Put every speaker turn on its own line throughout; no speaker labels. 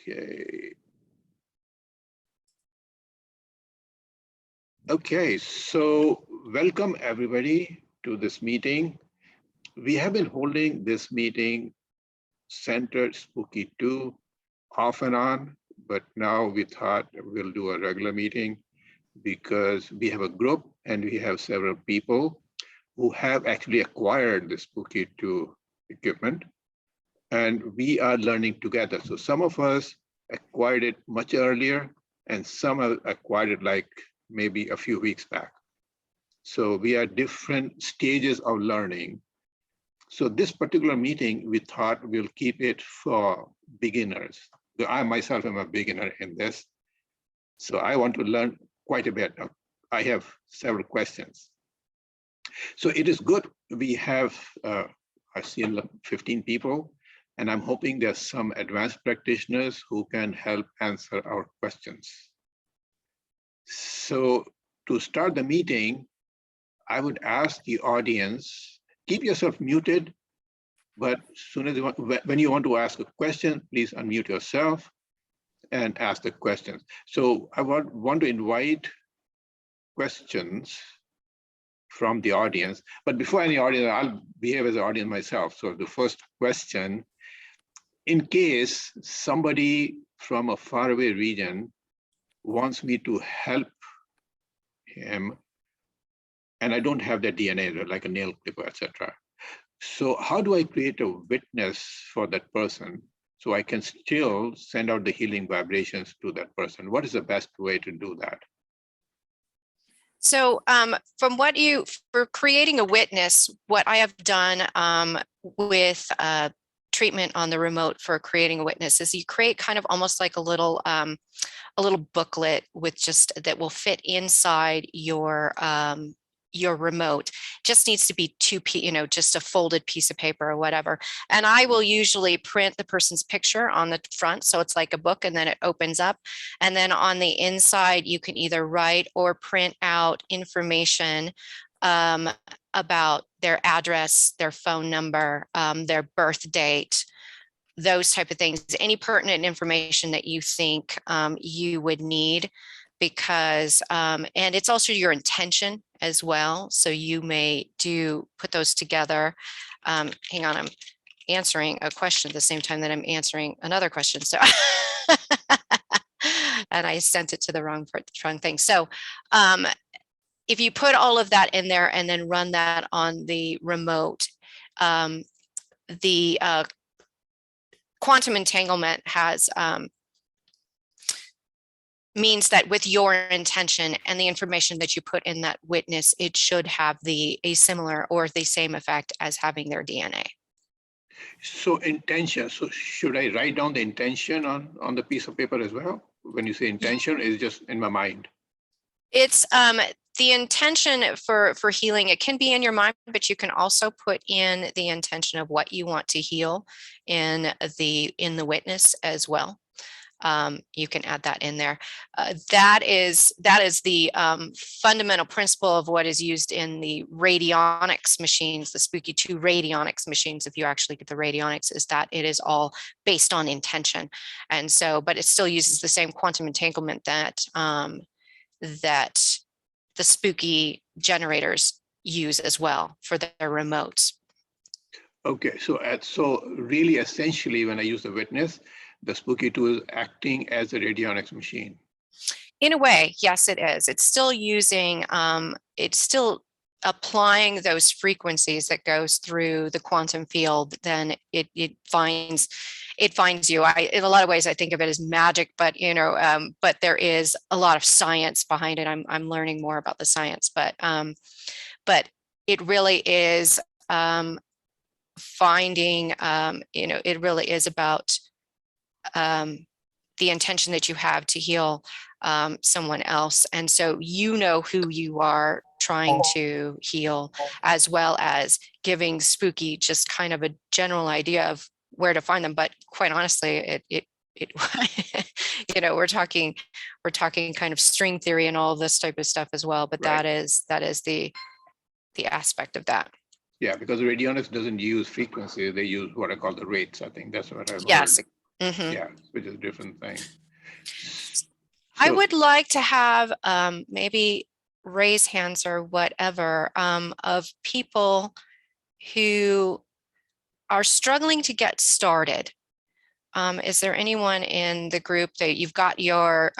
Okay. Okay, so welcome everybody to this meeting. We have been holding this meeting centered Spooky 2 off and on, but now we thought we'll do a regular meeting because we have a group and we have several people who have actually acquired the Spooky 2 equipment, and we are learning together. So some of us acquired it much earlier and some have acquired it like maybe a few weeks back. So we are different stages of learning. So this particular meeting, we thought we'll keep it for beginners. I myself am a beginner in this. So I want to learn quite a bit. I have several questions. So it is good. We have, I've seen 15 people, and I'm hoping there's some advanced practitioners who can help answer our questions. So to start the meeting, I would ask the audience, keep yourself muted, but soon as when you want to ask a question, please unmute yourself and ask the questions. So I want to invite questions from the audience, but before any audience, I'll behave as an audience myself. So the first question, in case somebody from a faraway region wants me to help him, and I don't have the DNA, like a nail clipper, etc. So how do I create a witness for that person so I can still send out the healing vibrations to that person? What is the best way to do that?
So for creating a witness, what I have done with treatment on the remote for creating a witness is you create kind of almost like a little booklet with that will fit inside your remote. Just needs to be just a folded piece of paper or whatever. And I will usually print the person's picture on the front. So it's like a book and then it opens up. And then on the inside, you can either write or print out information about their address, their phone number, their birth date, those type of things, any pertinent information that you think you would need, because and it's also your intention as well. So you may put those together. Hang on, I'm answering a question at the same time that I'm answering another question. So and I sent it to the wrong thing. So if you put all of that in there and then run that on the remote, the quantum entanglement has means that with your intention and the information that you put in that witness, it should have a similar or the same effect as having their DNA.
So intention, so should I write down the intention on the piece of paper as well? When you say intention, is just in my mind?
It's the intention for healing. It can be in your mind, but you can also put in the intention of what you want to heal in the witness as well. You can add that in there. That is the fundamental principle of what is used in the radionics machines, the Spooky 2 radionics machines. If you actually get the radionics, is that it is all based on intention. And so, but it still uses the same quantum entanglement that the Spooky generators use as well for their remotes.
Okay, so really essentially when I use the witness, the Spooky 2 is acting as a radionics machine.
In a way, yes, it is. It's still using, it's still applying those frequencies that goes through the quantum field. Then it finds you. In a lot of ways, I think of it as magic, but but there is a lot of science behind it. I'm learning more about the science, but it really is finding. It really is about the intention that you have to heal someone else. And so who you are trying to heal, as well as giving Spooky just kind of a general idea of where to find them. But quite honestly, we're talking kind of string theory and all this type of stuff as well. But right. that is the aspect of that.
Yeah, because radionics doesn't use frequency; they use what I call the rates. I think that's what I've
heard. Mhm.
Yeah, which is a different thing.
I
So-
would like to have maybe raise hands or whatever of people who are struggling to get started. Is there anyone in the group that you've got your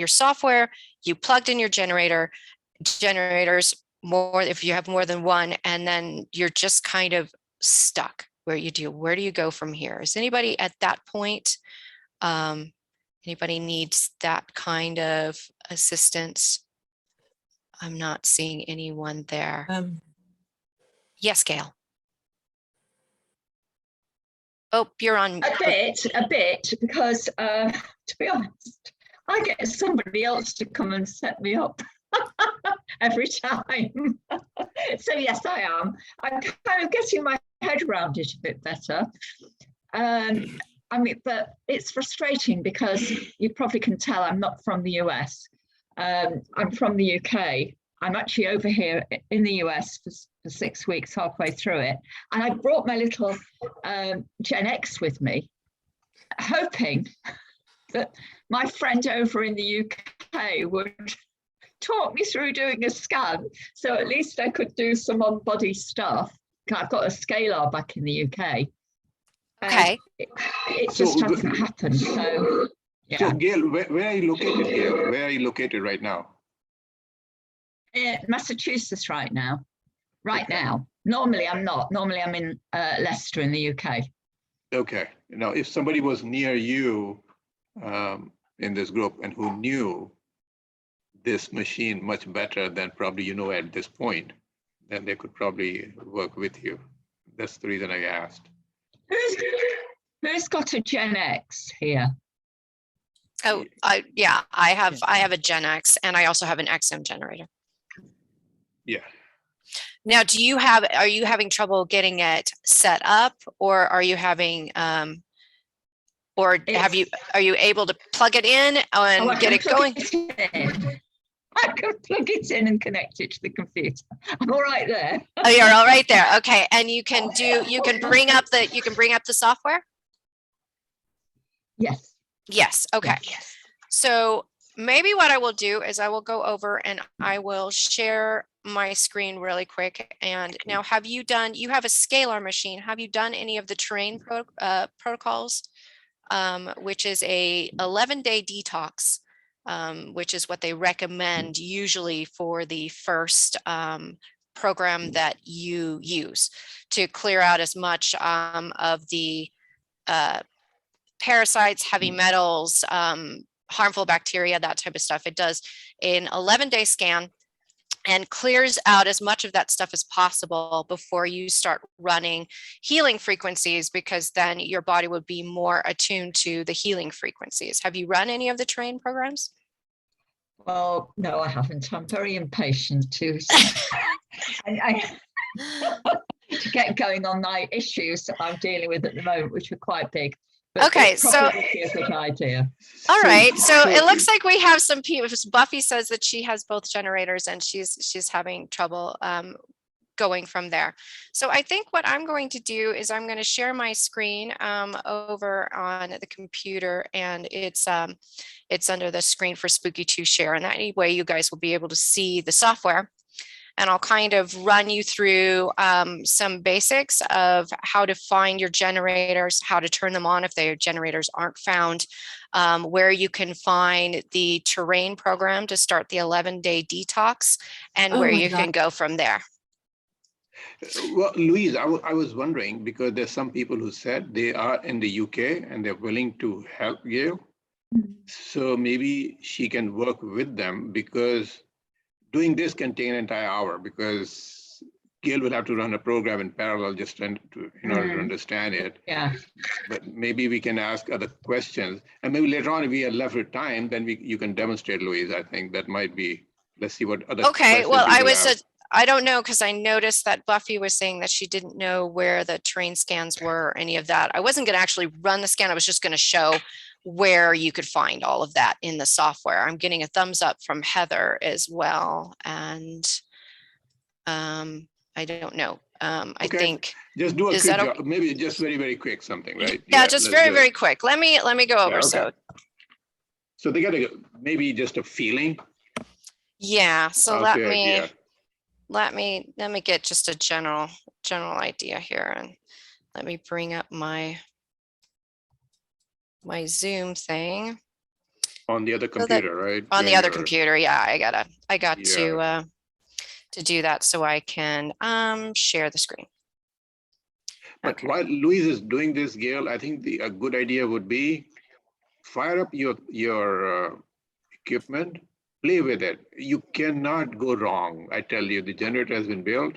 software, you plugged in your generators more if you have more than one, and then you're just kind of stuck where do you go from here? Is anybody at that point? Anybody needs that kind of assistance? I'm not seeing anyone there. Yes, Gail. Oh, you're on.
A bit, because to be honest, I get somebody else to come and set me up every time. So yes, I am. I'm kind of getting my head around it a bit better. I mean, but it's frustrating because you probably can tell I'm not from the US. I'm from the UK. I'm actually over here in the US for 6 weeks, halfway through it. And I brought my little Gen X with me, hoping that my friend over in the UK would talk me through doing a scan. So at least I could do some on-body stuff. I've got a scalar back in the UK.
Okay.
It just hasn't happened. So, yeah.
So Gail, where are you located, Gail? Where are you located right now?
Massachusetts right now.
Okay.
Now. Normally I'm not. Normally I'm in Leicester in the UK.
Okay. Now, if somebody was near you in this group and who knew this machine much better than probably you know at this point, then they could probably work with you. That's the reason I asked.
Who's got a Gen X here?
Oh, I have a Gen X, and I also have an XM generator.
Yeah.
Now, are you having trouble getting it set up, or are you having, are you able to plug it in and get it going?
I can plug it in and connect it to the computer. I'm all right there.
Oh, you're all right there. Okay, and you can bring up the software?
Yes.
Yes. Okay.
Yes.
So maybe what I will do is I will go over and I will share my screen really quick. And now, you have a scalar machine. Have you done any of the terrain protocols, which is a 11-day detox, which is what they recommend usually for the first program that you use to clear out as much of the parasites, heavy metals, harmful bacteria, that type of stuff. It does an 11-day scan and clears out as much of that stuff as possible before you start running healing frequencies, because then your body would be more attuned to the healing frequencies. Have you run any of the terrain programs?
Well, no, I haven't. I'm very impatient to to get going on my issues that I'm dealing with at the moment, which are quite big. But
okay, so
be a good idea.
All right, so it looks like we have some people. Buffy says that she has both generators and she's having trouble going from there. So I think what I'm going to do is I'm going to share my screen over on the computer, and it's under the screen for Spooky 2 Share, and that way you guys will be able to see the software. And I'll kind of run you through some basics of how to find your generators, how to turn them on if their generators aren't found, where you can find the terrain program to start the 11-day detox, and where you can go from there.
Well, Louise, I was wondering, because there's some people who said they are in the UK and they're willing to help Gail. So maybe she can work with them, because doing this can take an entire hour, because Gail will have to run a program in parallel just in order to understand it.
Yeah.
But maybe we can ask other questions, and maybe later on, if we are left with time, then you can demonstrate, Louise. I think that might be. Let's see what other.
Okay. Well, I don't know, because I noticed that Buffy was saying that she didn't know where the terrain scans were or any of that. I wasn't going to actually run the scan. I was just going to show where you could find all of that in the software. I'm getting a thumbs up from Heather as well. And I don't know. I
Okay.
think.
Just do a
Is
quick
that
job, maybe just very, very quick something, right?
Yeah, just
let's
very,
do it.
very quick. Let me go over.
okay.
So
So they got maybe just a feeling.
yeah, so
of the idea.
let me get just a general idea here, and let me bring up my Zoom thing
On the other
so that
computer, right?
on the
Where
other
you're-
computer. Yeah, I got
Yeah.
to do that so I can share the screen.
But
Okay.
while Louise is doing this, Gail, I think a good idea would be fire up your equipment, play with it. You cannot go wrong. I tell you, the generator has been built.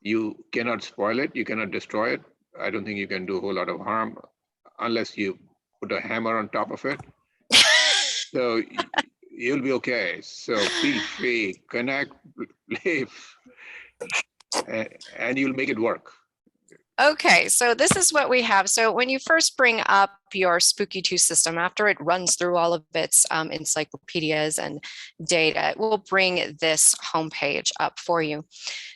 You cannot spoil it. You cannot destroy it. I don't think you can do a whole lot of harm unless you put a hammer on top of it. So you'll be okay. So feel free, connect, play, and you'll make it work.
Okay, so this is what we have. So when you first bring up your Spooky 2 system, after it runs through all of its encyclopedias and data, it will bring this homepage up for you.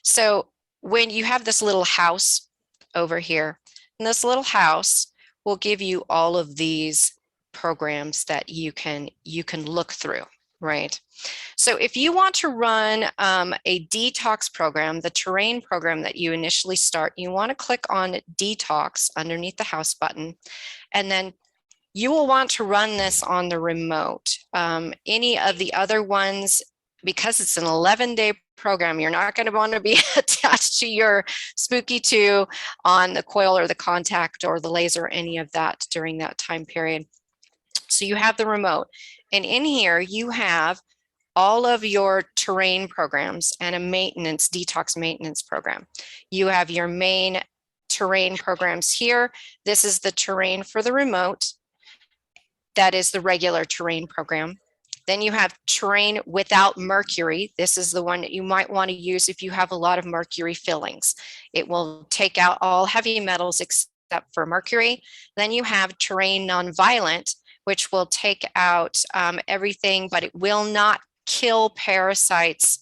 So when you have this little house over here, and this little house will give you all of these programs that you can look through, right? So if you want to run a detox program, the terrain program that you initially start, you want to click on detox underneath the house button, and then you will want to run this on the remote. Any of the other ones, because it's an 11-day program, you're not going to want to be attached to your Spooky 2 on the coil or the contact or the laser, any of that during that time period. So you have the remote, and in here you have all of your terrain programs and a detox maintenance program. You have your main terrain programs here. This is the terrain for the remote. That is the regular terrain program. Then you have terrain without mercury. This is the one that you might want to use if you have a lot of mercury fillings. It will take out all heavy metals except for mercury. Then you have terrain nonviolent, which will take out everything, but it will not kill parasites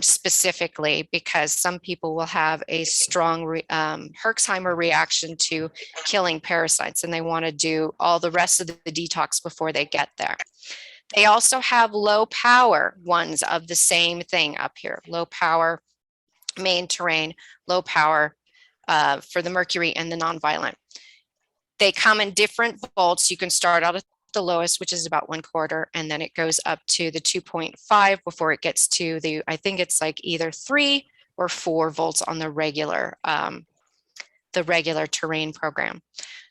specifically, because some people will have a strong Herxheimer reaction to killing parasites, and they want to do all the rest of the detox before they get there. They also have low power ones of the same thing up here, low power main terrain, low power for the mercury and the nonviolent. They come in different volts. You can start out at the lowest, which is about 1/4, and then it goes up to the 2.5 before it gets to the, I think it's like either 3 or 4 volts on the regular terrain program.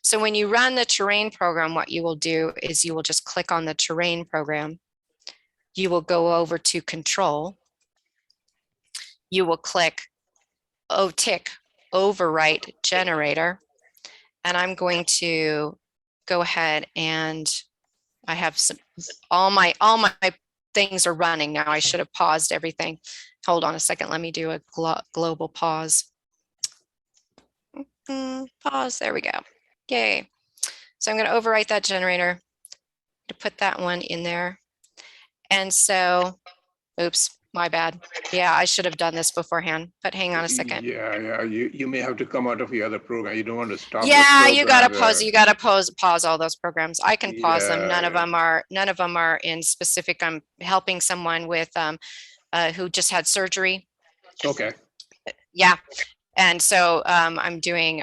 So when you run the terrain program, what you will do is you will just click on the terrain program. You will go over to control. You will click tick overwrite generator, and I'm going to go ahead and I have all my things are running now. I should have paused everything. Hold on a second. Let me do a global pause. Pause. There we go. Yay. So I'm going to overwrite that generator to put that one in there. And so, oops, my bad. Yeah, I should have done this beforehand, but hang on a second.
Yeah. You may have to come out of the other program. You don't want to stop.
Yeah,
the
you gotta
program
pause.
there.
You gotta pause all those programs. I can pause them.
Yeah,
None of them are in specific. I'm helping someone with who just had surgery.
Okay.
Yeah. And so I'm doing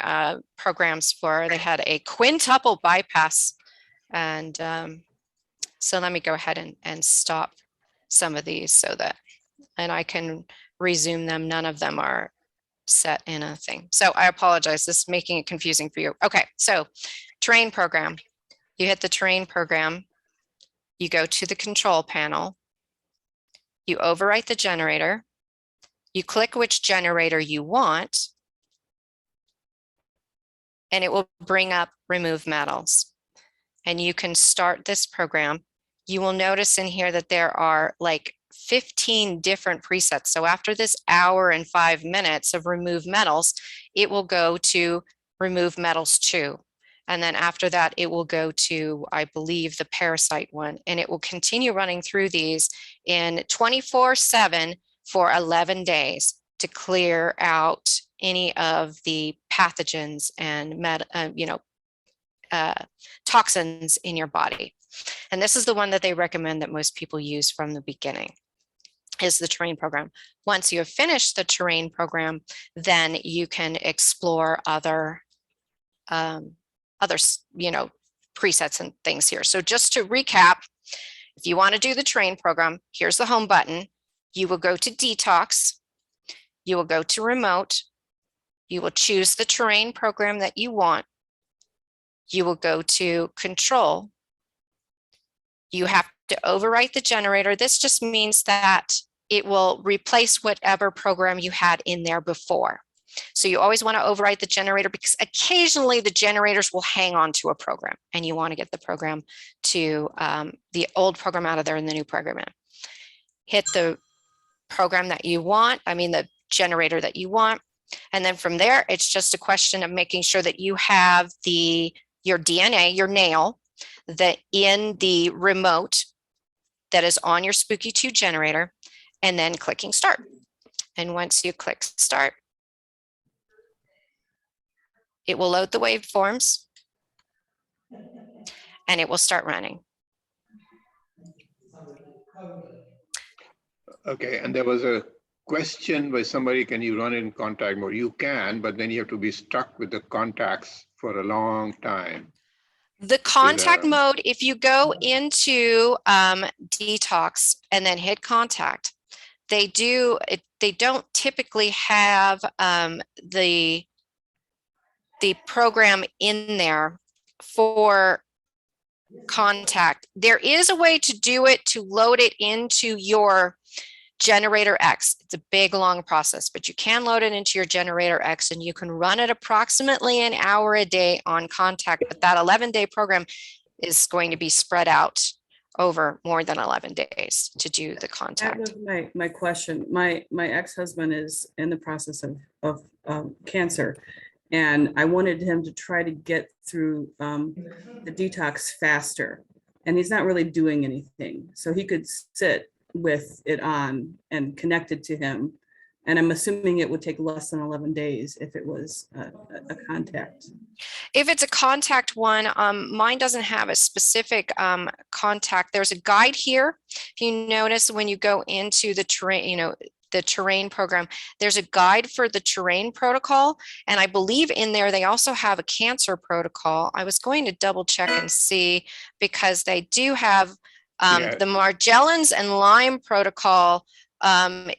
programs for, they had a quintuple bypass. And so let me go ahead and stop some of these so that, and I can resume them. None of them are set in a thing. So I apologize, this is making it confusing for you. Okay, so terrain program. You hit the terrain program, you go to the control panel, you overwrite the generator, you click which generator you want, and it will bring up remove metals. And you can start this program. You will notice in here that there are like 15 different presets. So after this hour and 5 minutes of remove metals, it will go to remove metals 2. And then after that, it will go to, I believe, the parasite one, and it will continue running through these in 24/7 for 11 days to clear out any of the pathogens and toxins in your body. And this is the one that they recommend that most people use from the beginning, is the terrain program. Once you have finished the terrain program, then you can explore other presets and things here. So just to recap, if you want to do the terrain program, here's the home button. You will go to detox. You will go to remote. You will choose the terrain program that you want. You will go to control. You have to overwrite the generator. This just means that it will replace whatever program you had in there before. So you always want to overwrite the generator, because occasionally the generators will hang on to a program and you want to get the program to the old program out of there and the new program in. Hit the program that you want, the generator that you want. And then from there, it's just a question of making sure that you have your DNA, your nail, that in the remote that is on your Spooky 2 generator, and then clicking start. And once you click start, it will load the waveforms and it will start running.
Okay, and there was a question by somebody, can you run it in contact mode? You can, but then you have to be stuck with the contacts for a long time.
The contact mode, if you go into detox and then hit contact, they don't typically have the program in there for contact. There is a way to do it, to load it into your Generator X. It's a big, long process, but you can load it into your Generator X and you can run it approximately an hour a day on contact. But that 11-day program is going to be spread out over more than 11 days to do the contact.
That was my question. My ex-husband is in the process of cancer, and I wanted him to try to get through the detox faster, and he's not really doing anything. So he could sit with it on and connected to him. And I'm assuming it would take less than 11 days if it was a contact.
If it's a contact one, mine doesn't have a specific contact. There's a guide here. If you notice when you go into the terrain, the terrain program, there's a guide for the terrain protocol. And I believe in there, they also have a cancer protocol. I was going to double check and see, because they do have the Morgellons and Lyme protocol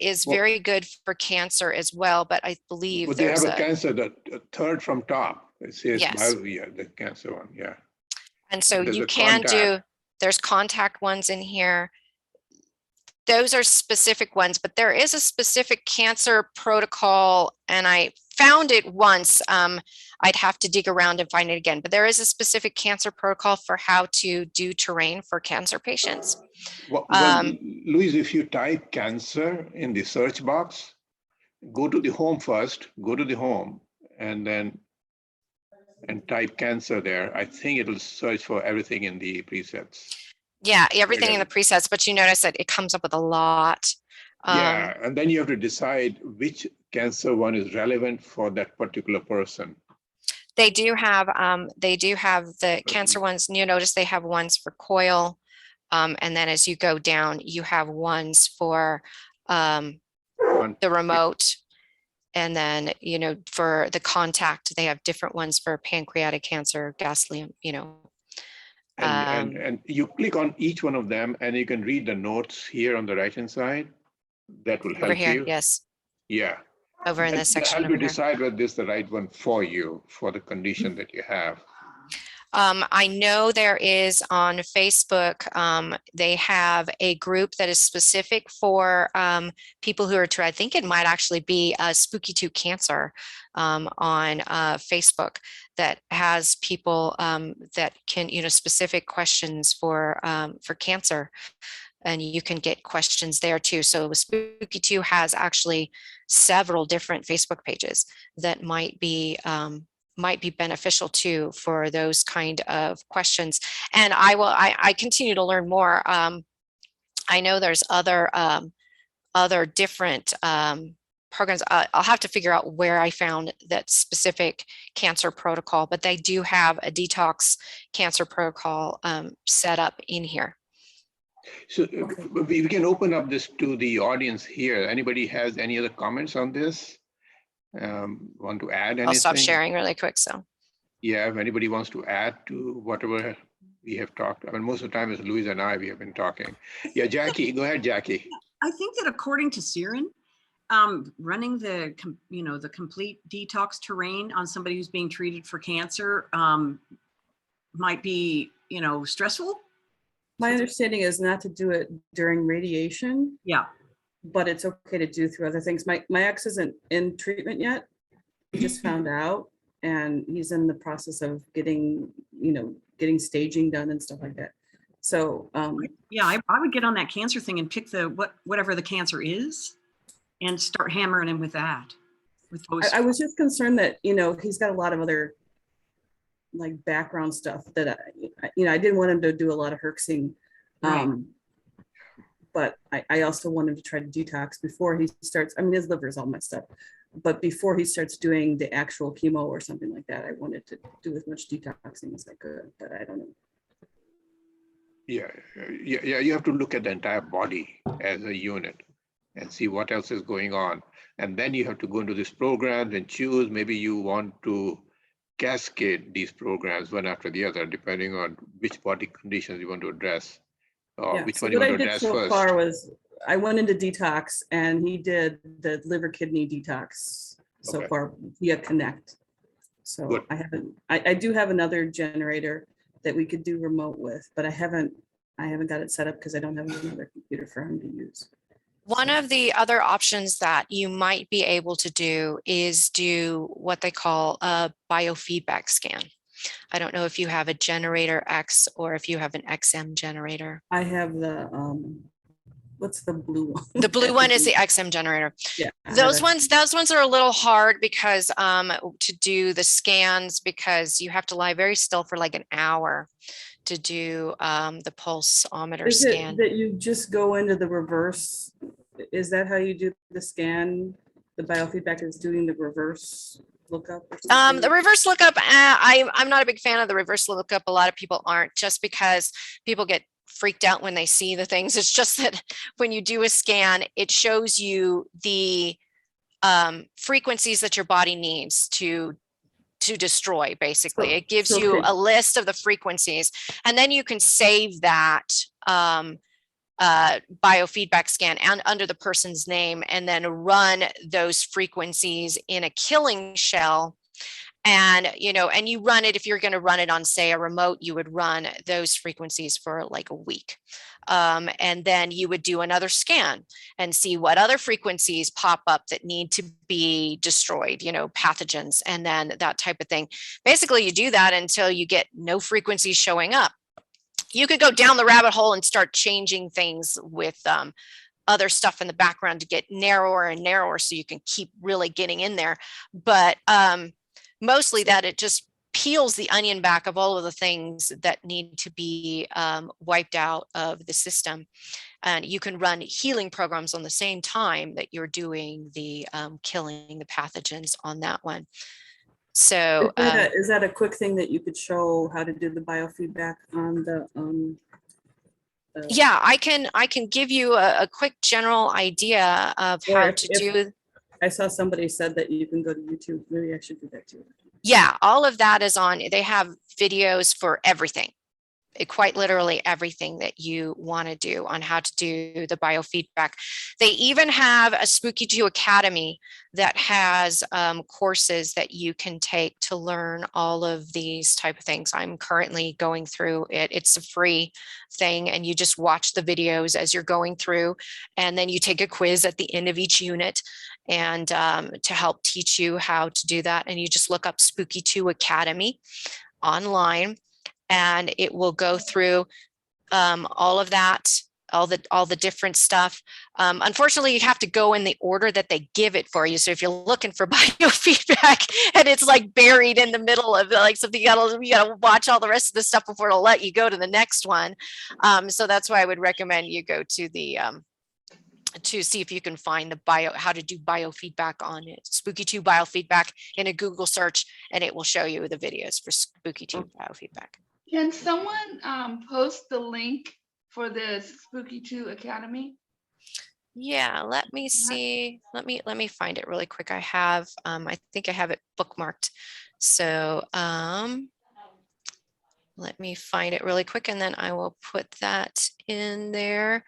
is very good for cancer as well, but I believe
they have a cancer, the third from top. It says,
yes.
The cancer one, yeah.
And so you can there's contact ones in here. Those are specific ones, but there is a specific cancer protocol, and I found it once. I'd have to dig around and find it again, but there is a specific cancer protocol for how to do terrain for cancer patients.
Well, Louise, if you type cancer in the search box, go to the home first, go to the home, and type cancer there. I think it'll search for everything in the presets.
Yeah, everything in the presets, but you notice that it comes up with a lot.
Yeah, and then you have to decide which cancer one is relevant for that particular person.
They do have the cancer ones. You notice they have ones for coil. And then as you go down, you have ones for the remote. And then, for the contact, they have different ones for pancreatic cancer, gaslium,
And you click on each one of them and you can read the notes here on the right-hand side. That will help
over here,
you.
yes.
Yeah.
Over in this section.
Help you decide whether this is the right one for you, for the condition that you have.
I know there is on Facebook, they have a group that is specific for people who are, I think it might actually be Spooky 2 Cancer on Facebook, that has people that can, specific questions for cancer. And you can get questions there too. So Spooky 2 has actually several different Facebook pages that might be beneficial too for those kind of questions. And I continue to learn more. I know there's other different programs. I'll have to figure out where I found that specific cancer protocol, but they do have a detox cancer protocol set up in here.
So we can open up this to the audience here. Anybody has any other comments on this? Want to add anything?
I'll stop sharing really quick. So
yeah, if anybody wants to add to whatever we have talked, I mean, most of the time it's Louise and I, we have been talking. Yeah, Jackie, go ahead, Jackie.
I think that according to Siren, running the complete detox terrain on somebody who's being treated for cancer might be, stressful.
My understanding is not to do it during radiation,
Yeah.
but it's okay to do through other things. My ex isn't in treatment yet. He just found out, and he's in the process of getting staging done and stuff like that. So
Yeah, I would get on that cancer thing and pick whatever the cancer is and start hammering him with that. With those.
I was just concerned that, he's got a lot of other like background stuff that I didn't want him to do a lot of herxing.
Right.
But I also want him to try to detox before he starts. I mean, his liver's all messed up, but before he starts doing the actual chemo or something like that, I wanted to do as much detoxing as I could, but I don't know.
Yeah, you have to look at the entire body as a unit and see what else is going on. And then you have to go into these programs and choose, maybe you want to cascade these programs one after the other, depending on which body conditions you want to address, or which one you want to address
so
first.
Far was I went into detox, and he did the liver kidney detox so
Okay.
far via Connect. So
Good.
I do have another generator that we could do remote with, but I haven't got it set up because I don't have another computer for him to use.
one of the other options that you might be able to do is do what they call a biofeedback scan. I don't know if you have a generator X or if you have an XM generator.
I have the what's the blue one?
The blue one is the XM generator.
Yeah. I have
Those
a-
ones are a little hard because to do the scans, because you have to lie very still for like an hour to do the pulsometer
Is it
scan.
that you just go into the reverse? Is that how you do the scan? The biofeedback is doing the reverse lookup? Or something?
The reverse lookup, I'm not a big fan of the reverse lookup. A lot of people aren't, just because people get freaked out when they see the things. It's just that when you do a scan, it shows you the frequencies that your body needs to destroy, basically. It gives you a list of the frequencies, and then you can save that biofeedback scan and under the person's name, and then run those frequencies in a killing shell. And you run it, if you're going to run it on, say, a remote, you would run those frequencies for like a week. And then you would do another scan and see what other frequencies pop up that need to be destroyed, pathogens, and then that type of thing. Basically, you do that until you get no frequencies showing up. You could go down the rabbit hole and start changing things with other stuff in the background to get narrower and narrower so you can keep really getting in there. But mostly that it just peels the onion back of all of the things that need to be wiped out of the system. And you can run healing programs on the same time that you're doing the killing the pathogens on that one. So
is that a quick thing that you could show how to do the biofeedback on the
yeah, I can give you a quick general idea of how to do.
I saw somebody said that you can go to YouTube. Maybe I should do that too.
Yeah, all of that is on. They have videos for everything, quite literally everything that you want to do on how to do the biofeedback. They even have a Spooky 2 Academy that has courses that you can take to learn all of these type of things. I'm currently going through it. It's a free thing, and you just watch the videos as you're going through, and then you take a quiz at the end of each unit, and to help teach you how to do that. And you just look up Spooky 2 Academy online, and it will go through all of that, all the different stuff. Unfortunately, you have to go in the order that they give it for you. So if you're looking for biofeedback and it's like buried in the middle of like something, you gotta watch all the rest of the stuff before it'll let you go to the next one. So that's why I would recommend you go to the to see if you can find the how to do biofeedback on it. Spooky 2 biofeedback in a Google search, and it will show you the videos for Spooky 2 biofeedback.
Can someone post the link for the Spooky 2 Academy?
Yeah, let me see. Let me find it really quick. I have, I think I have it bookmarked. So let me find it really quick, and then I will put that in there.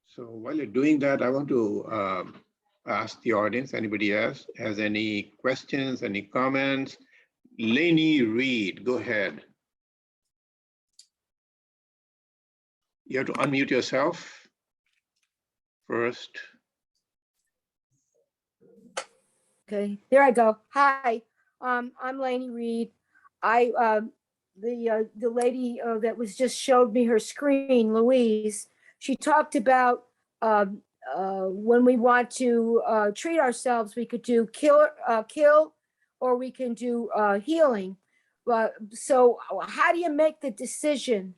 So while you're doing that, I want to ask the audience, anybody else has any questions, any comments? Lainey Reed, go ahead. You have to unmute yourself first.
Okay, there I go. Hi, I'm Lainey Reed. The lady that was just showed me her screen, Louise, she talked about when we want to treat ourselves, we could do kill, or we can do healing. So how do you make the decision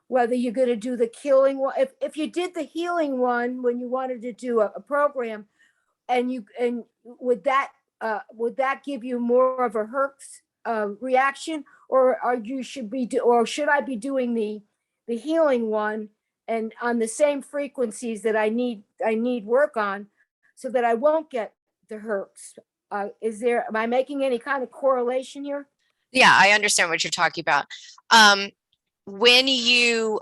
whether you're going to do the killing one? If you did the healing one when you wanted to do a program, and would that give you more of a Herx reaction, or should I be doing the healing one and on the same frequencies that I need work on, so that I won't get the Herx? Am I making any kind of correlation here?
Yeah, I understand what you're talking about. When you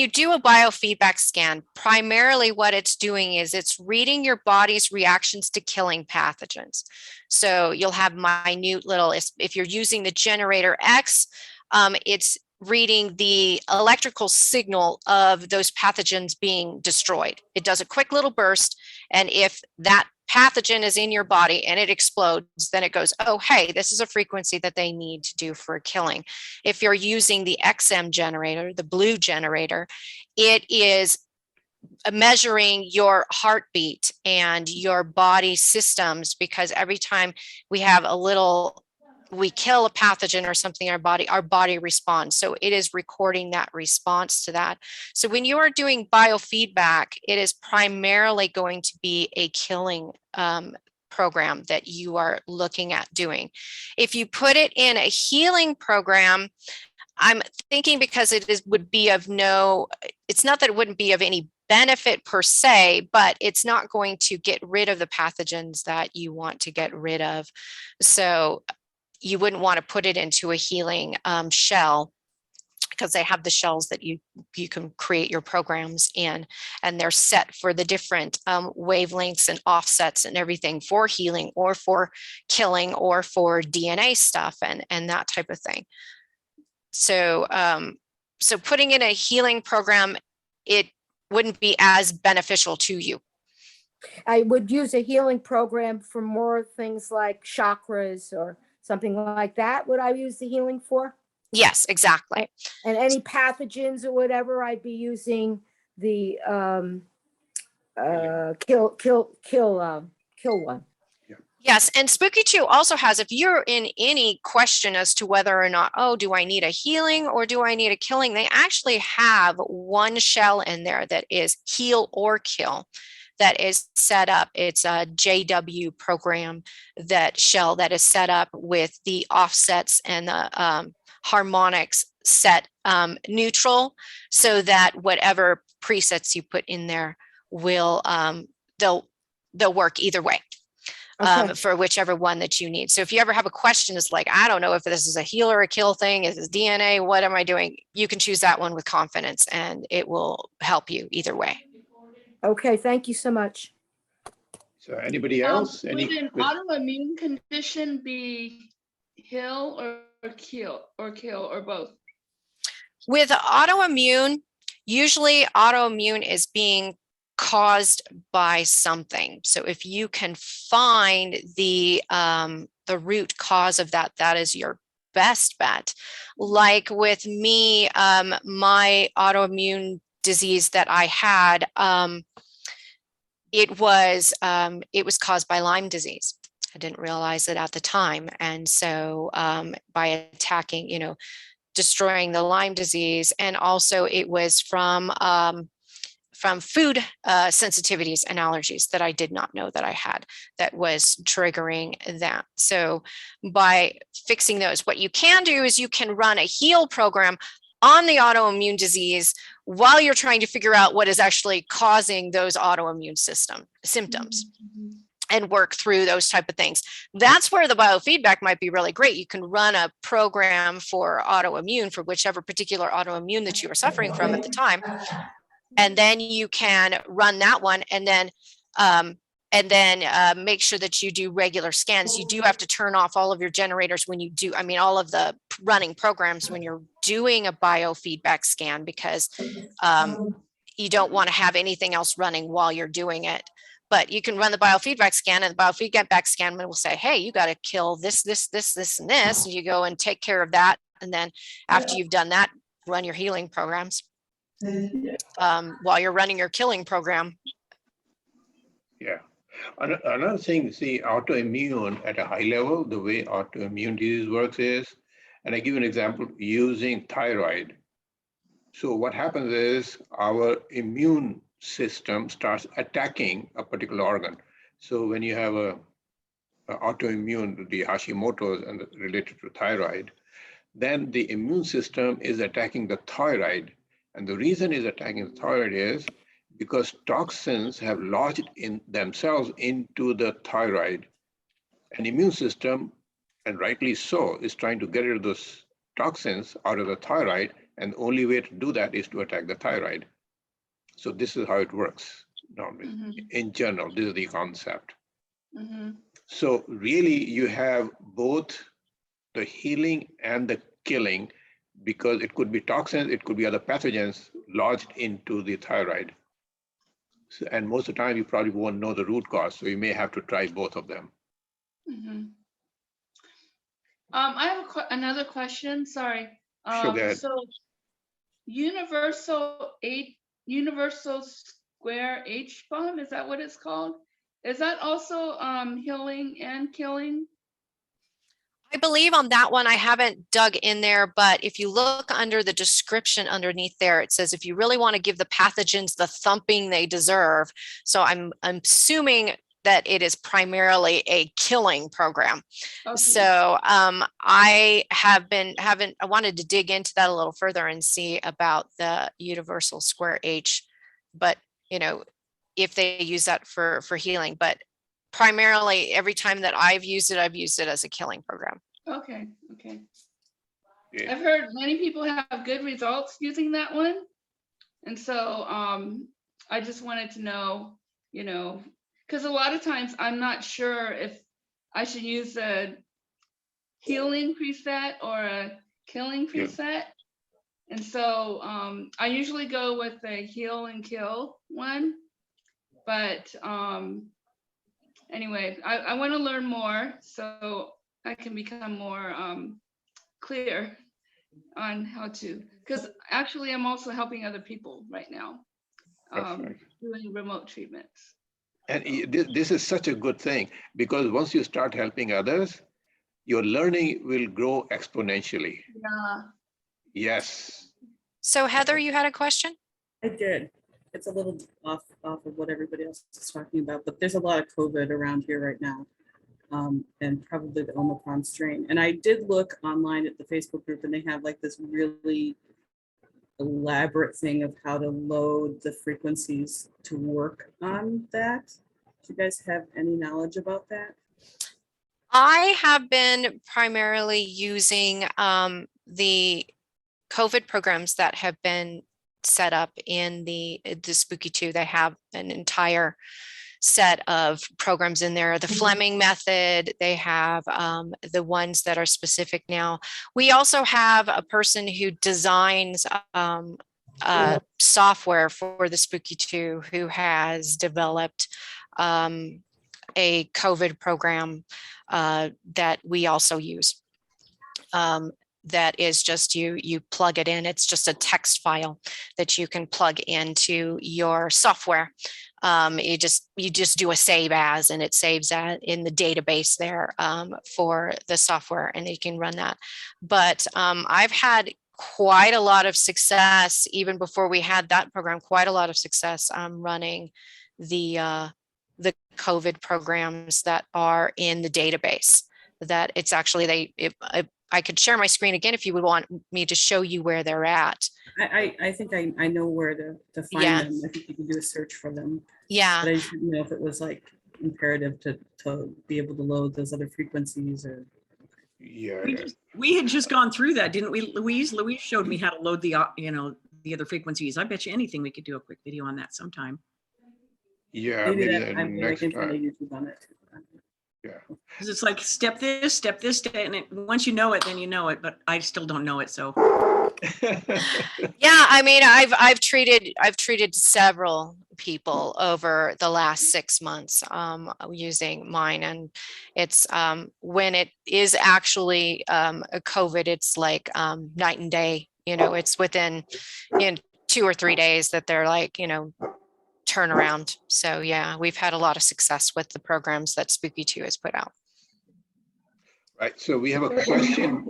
do a biofeedback scan, primarily what it's doing is it's reading your body's reactions to killing pathogens. So you'll have minute little, if you're using the generator X, it's reading the electrical signal of those pathogens being destroyed. It does a quick little burst, and if that pathogen is in your body and it explodes, then it goes, oh, hey, this is a frequency that they need to do for killing. If you're using the XM generator, the blue generator, it is measuring your heartbeat and your body systems, because every time we kill a pathogen or something in our body responds. So it is recording that response to that. So when you are doing biofeedback, it is primarily going to be a killing program that you are looking at doing. If you put it in a healing program, I'm thinking because it's not that it wouldn't be of any benefit per se, but it's not going to get rid of the pathogens that you want to get rid of. So you wouldn't want to put it into a healing shell, because they have the shells that you can create your programs in, and they're set for the different wavelengths and offsets and everything for healing or for killing or for DNA stuff and that type of thing. So so putting in a healing program, it wouldn't be as beneficial to you.
I would use a healing program for more things like chakras or something like that. Would I use the healing for?
Yes, exactly.
And any pathogens or whatever, I'd be using the kill one.
Yes, and Spooky 2 also has, if you're in any question as to whether or not, oh, do I need a healing or do I need a killing, they actually have one shell in there that is heal or kill, that is set up. It's a JW program, that shell that is set up with the offsets and the harmonics set neutral, so that whatever presets you put in there will they'll work either way.
Okay.
For whichever one that you need. So if you ever have a question, it's like, I don't know if this is a heal or a kill thing, is this DNA, what am I doing? You can choose that one with confidence, and it will help you either way.
Okay, thank you so much.
So anybody else?
Would an autoimmune condition be heal or kill or both?
With autoimmune, usually autoimmune is being caused by something. So if you can find the root cause of that, that is your best bet. Like with me, my autoimmune disease that I had, it was caused by Lyme disease. I didn't realize it at the time. And so by attacking, destroying the Lyme disease, and also it was from from food sensitivities and allergies that I did not know that I had that was triggering that. So by fixing those, what you can do is you can run a heal program on the autoimmune disease while you're trying to figure out what is actually causing those autoimmune symptoms. And work through those type of things. That's where the biofeedback might be really great. You can run a program for autoimmune for whichever particular autoimmune that you are suffering from at the time. And then you can run that one and then make sure that you do regular scans. You do have to turn off all of your generators when you do, all of the running programs when you're doing a biofeedback scan, because you don't want to have anything else running while you're doing it. But you can run the biofeedback scan, and the biofeedback scan will say, hey, you got to kill this, and this. And you go and take care of that. And then after you've done that, run your healing programs while you're running your killing program.
Yeah. Another thing, see, autoimmune at a high level, the way autoimmune disease works is, and I give you an example using thyroid. So what happens is our immune system starts attacking a particular organ. So when you have a autoimmune, the Hashimoto's and related to thyroid, then the immune system is attacking the thyroid. And the reason it's attacking the thyroid is because toxins have lodged in themselves into the thyroid. An immune system, and rightly so, is trying to get rid of those toxins out of the thyroid. And the only way to do that is to attack the thyroid. So this is how it works normally. In general, this is the concept. So really you have both the healing and the killing, because it could be toxins, it could be other pathogens lodged into the thyroid. So, and most of the time you probably won't know the root cause, so you may have to try both of them.
I have another question, sorry.
Sure, go ahead.
So universal square H bomb, is that what it's called? Is that also healing and killing?
I believe on that one, I haven't dug in there, but if you look under the description underneath there, it says if you really want to give the pathogens the thumping they deserve. So I'm assuming that it is primarily a killing program.
Okay.
So I wanted to dig into that a little further and see about the universal square H, but if they use that for healing, but primarily every time that I've used it as a killing program.
Okay.
Yeah.
I've heard many people have good results using that one. And so I just wanted to know, because a lot of times I'm not sure if I should use a healing preset or a killing preset. And so I usually go with the heal and kill one. But anyway, I want to learn more so I can become more clear on how to, because actually I'm also helping other people right now doing remote treatments.
And this is such a good thing, because once you start helping others, your learning will grow exponentially.
Yeah.
Yes.
So Heather, you had a question?
I did. It's a little off of what everybody else is talking about, but there's a lot of COVID around here right now, and probably the Omicron strain. And I did look online at the Facebook group, and they have like this really elaborate thing of how to load the frequencies to work on that. Do you guys have any knowledge about that?
I have been primarily using the COVID programs that have been set up in the Spooky 2. They have an entire set of programs in there. The Fleming method, they have the ones that are specific now. We also have a person who designs software for the Spooky 2 who has developed a COVID program that we also use. That is just you plug it in. It's just a text file that you can plug into your software. You just do a save as, and it saves that in the database there for the software, and you can run that. But I've had quite a lot of success, even before we had that program, quite a lot of success running the COVID programs that are in the database. That it's actually, I could share my screen again if you would want me to show you where they're at.
I think I know where to
Yeah.
find them. I think you can do a search for them.
Yeah.
But I just didn't know if it was like imperative to be able to load those other frequencies or.
Yeah,
We had just gone through that, didn't we, Louise? Louise showed me how to load the, the other frequencies. I bet you anything we could do a quick video on that sometime.
yeah,
Maybe
maybe
that, I'm
next
looking for the
time.
YouTube on it.
Because it's like step this, and once you know it, then you know it, but I still don't know it, so.
Yeah, I mean, I've treated several people over the last 6 months using mine, and it's when it is actually a COVID, it's like night and day. You know, it's within 2 or 3 days that they're like, turnaround. So yeah, we've had a lot of success with the programs that Spooky 2 has put out.
Right, so we have a question.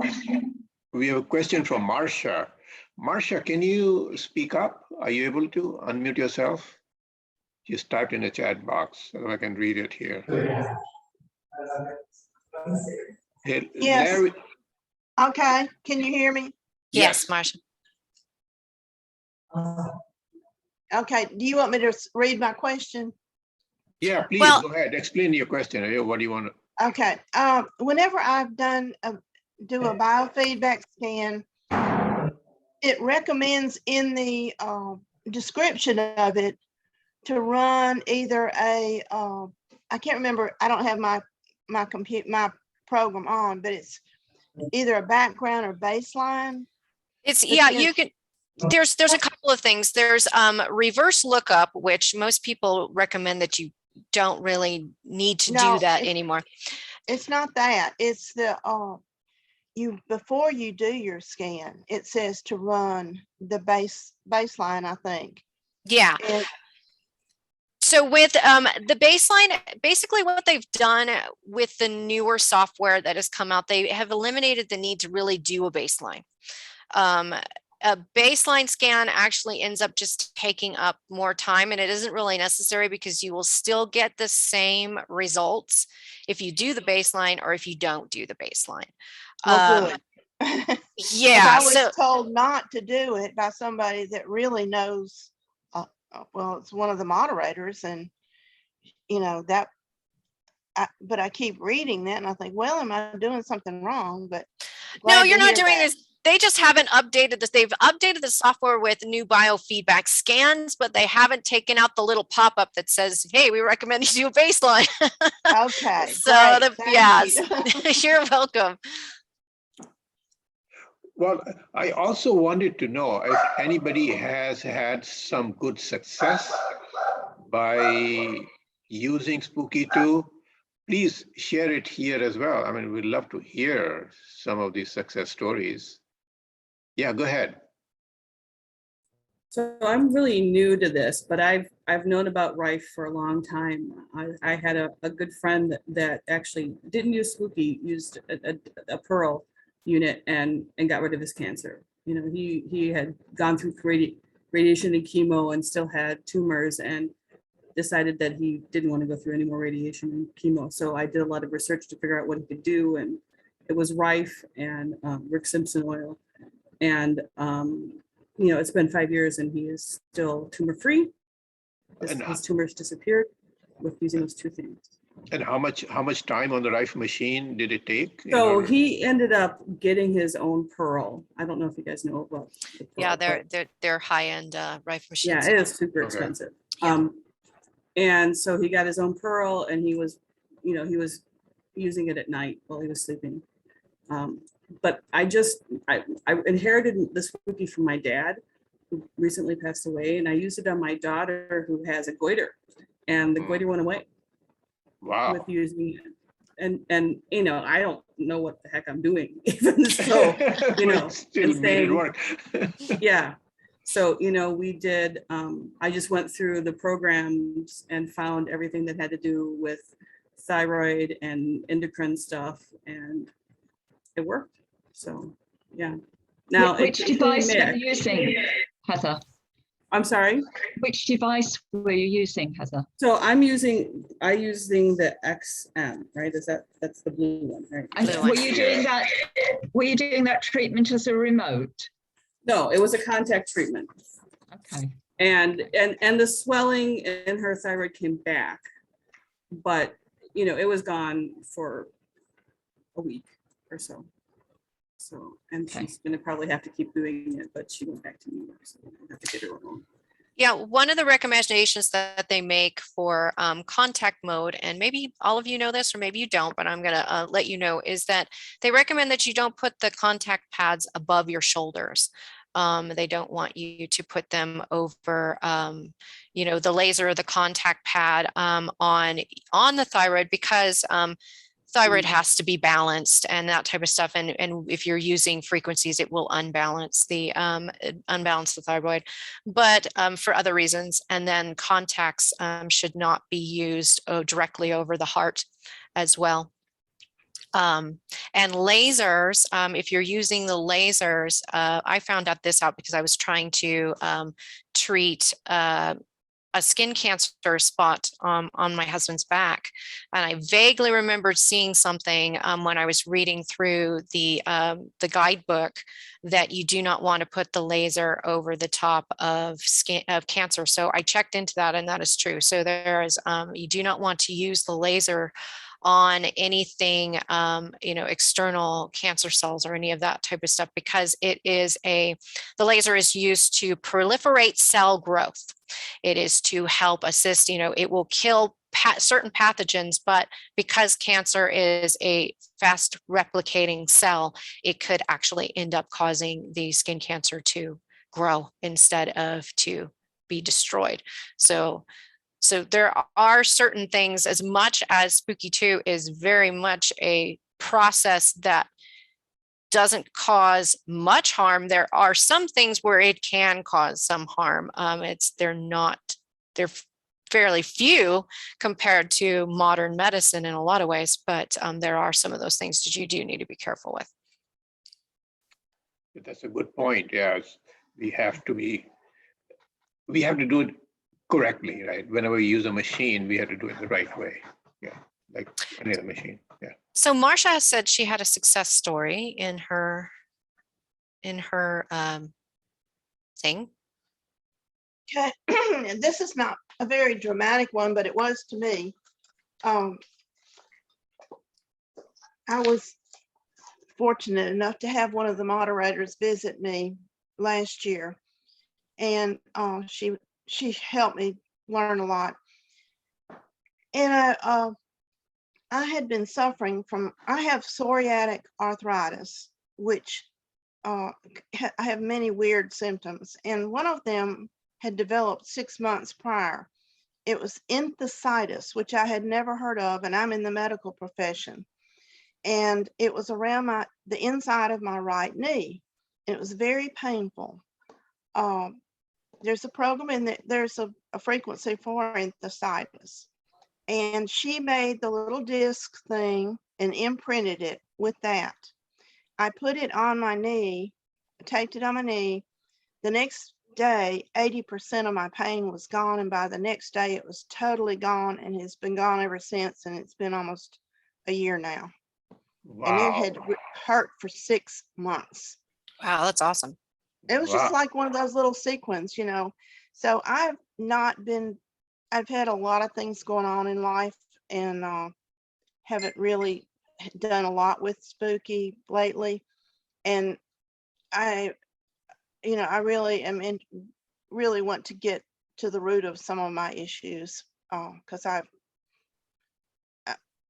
We have a question from Marsha. Marsha, can you speak up? Are you able to unmute yourself? Just type in the chat box so I can read it here. Hey,
Yes.
Larry,
Okay, can you hear me?
Yes, Marsha.
Okay, do you want me to read my question?
yeah, please
Well-
go ahead. Explain your question. What do you want to?
Okay, whenever I've do a biofeedback scan, it recommends in the description of it to run either I can't remember, I don't have my program on, but it's either a background or baseline.
It's,
But
yeah,
then-
you can, there's a couple of things. There's reverse lookup, which most people recommend that you don't really need to
No,
do that
it's-
anymore.
It's not that, it's the before you do your scan, it says to run the baseline, I think.
Yeah.
And
So with the baseline, basically what they've done with the newer software that has come out, they have eliminated the need to really do a baseline. A baseline scan actually ends up just taking up more time, and it isn't really necessary because you will still get the same results if you do the baseline or if you don't do the baseline.
well, good. 'Cause
Yeah,
I was
so
told not to do it by somebody that really knows, well, it's one of the moderators, and that, but I keep reading that and I think, well, am I doing something wrong? But
no,
glad to
you're not
hear
doing
that.
this. They just haven't updated this. They've updated the software with new biofeedback scans, but they haven't taken out the little pop-up that says, hey, we recommend you do a baseline.
Okay,
So
great, thank
yes,
you.
you're welcome.
Well, I also wanted to know if anybody has had some good success by using Spooky 2. Please share it here as well. I mean, we'd love to hear some of these success stories. Yeah, go ahead.
So I'm really new to this, but I've known about Rife for a long time. I had a good friend that actually didn't use Spooky, used a Pearl unit and got rid of his cancer. He had gone through radiation and chemo and still had tumors and decided that he didn't want to go through any more radiation and chemo. So I did a lot of research to figure out what he could do, and it was Rife and Rick Simpson oil. And it's been 5 years and he is still tumor free. His tumors disappeared with using those two things.
And how much time on the Rife machine did it take?
So he ended up getting his own Pearl. I don't know if you guys know about the Pearl,
Yeah,
but
they're high-end Rife machines.
yeah, it is super
Okay.
expensive.
Yeah.
And so he got his own Pearl and he was using it at night while he was sleeping. But I inherited this Spooky from my dad, who recently passed away, and I used it on my daughter who has a goiter, and the goiter went away
Wow.
with using it. And I don't know what the heck I'm doing, even so,
Still
and
made it
saying-
work.
yeah. So, we did, I just went through the programs and found everything that had to do with thyroid and endocrine stuff, and it worked. So, yeah. Now,
Which
it's being
device were
mixed.
you using, Heather?
I'm sorry.
Which device were you using, Heather?
So I'm using the XM, right? That's the blue one, right?
And
Blue
were
one.
you doing that? Were you doing that treatment as a remote?
No, it was a contact treatment.
Okay.
And the swelling in her thyroid came back, but it was gone for a week or so. So, and
Okay.
she's gonna probably have to keep doing it, but she went back to New York, so we'll have to get her home.
Yeah, one of the recommendations that they make for contact mode, and maybe all of you know this or maybe you don't, but I'm going to let you know, is that they recommend that you don't put the contact pads above your shoulders. They don't want you to put them over, the laser or the contact pad on the thyroid, because thyroid has to be balanced and that type of stuff. And if you're using frequencies, it will unbalance the thyroid, but for other reasons. And then contacts should not be used directly over the heart as well. And lasers, if you're using the lasers, I found out because I was trying to treat a skin cancer spot on my husband's back. And I vaguely remembered seeing something when I was reading through the guidebook, that you do not want to put the laser over the top of cancer. So I checked into that, and that is true. So there is, you do not want to use the laser on anything, external cancer cells or any of that type of stuff, because the laser is used to proliferate cell growth. It is to help assist, it will kill certain pathogens, but because cancer is a fast replicating cell, it could actually end up causing the skin cancer to grow instead of to be destroyed. So there are certain things, as much as Spooky 2 is very much a process that doesn't cause much harm, there are some things where it can cause some harm. They're fairly few compared to modern medicine in a lot of ways, but there are some of those things that you do need to be careful with.
That's a good point. Yes, we have to do it correctly, right? Whenever we use a machine, we have to do it the right way. Yeah, like any other machine. Yeah.
So Marsha has said she had a success story in her thing.
Okay, this is not a very dramatic one, but it was to me. I was fortunate enough to have one of the moderators visit me last year, and she helped me learn a lot. And I had been suffering from, I have psoriatic arthritis, which I have many weird symptoms, and one of them had developed 6 months prior. It was enthesitis, which I had never heard of, and I'm in the medical profession. And it was around the inside of my right knee. It was very painful. There's a program in there's a frequency for enthesitis. And she made the little disc thing and imprinted it with that. I put it on my knee, taped it on my knee. The next day, 80% of my pain was gone. And by the next day, it was totally gone, and it's been gone ever since. And it's been almost a year now.
Wow.
And it had hurt for 6 months.
Wow, that's awesome.
It was just like one of those little sequins, So I've had a lot of things going on in life, and haven't really done a lot with Spooky lately. And I really really want to get to the root of some of my issues, because I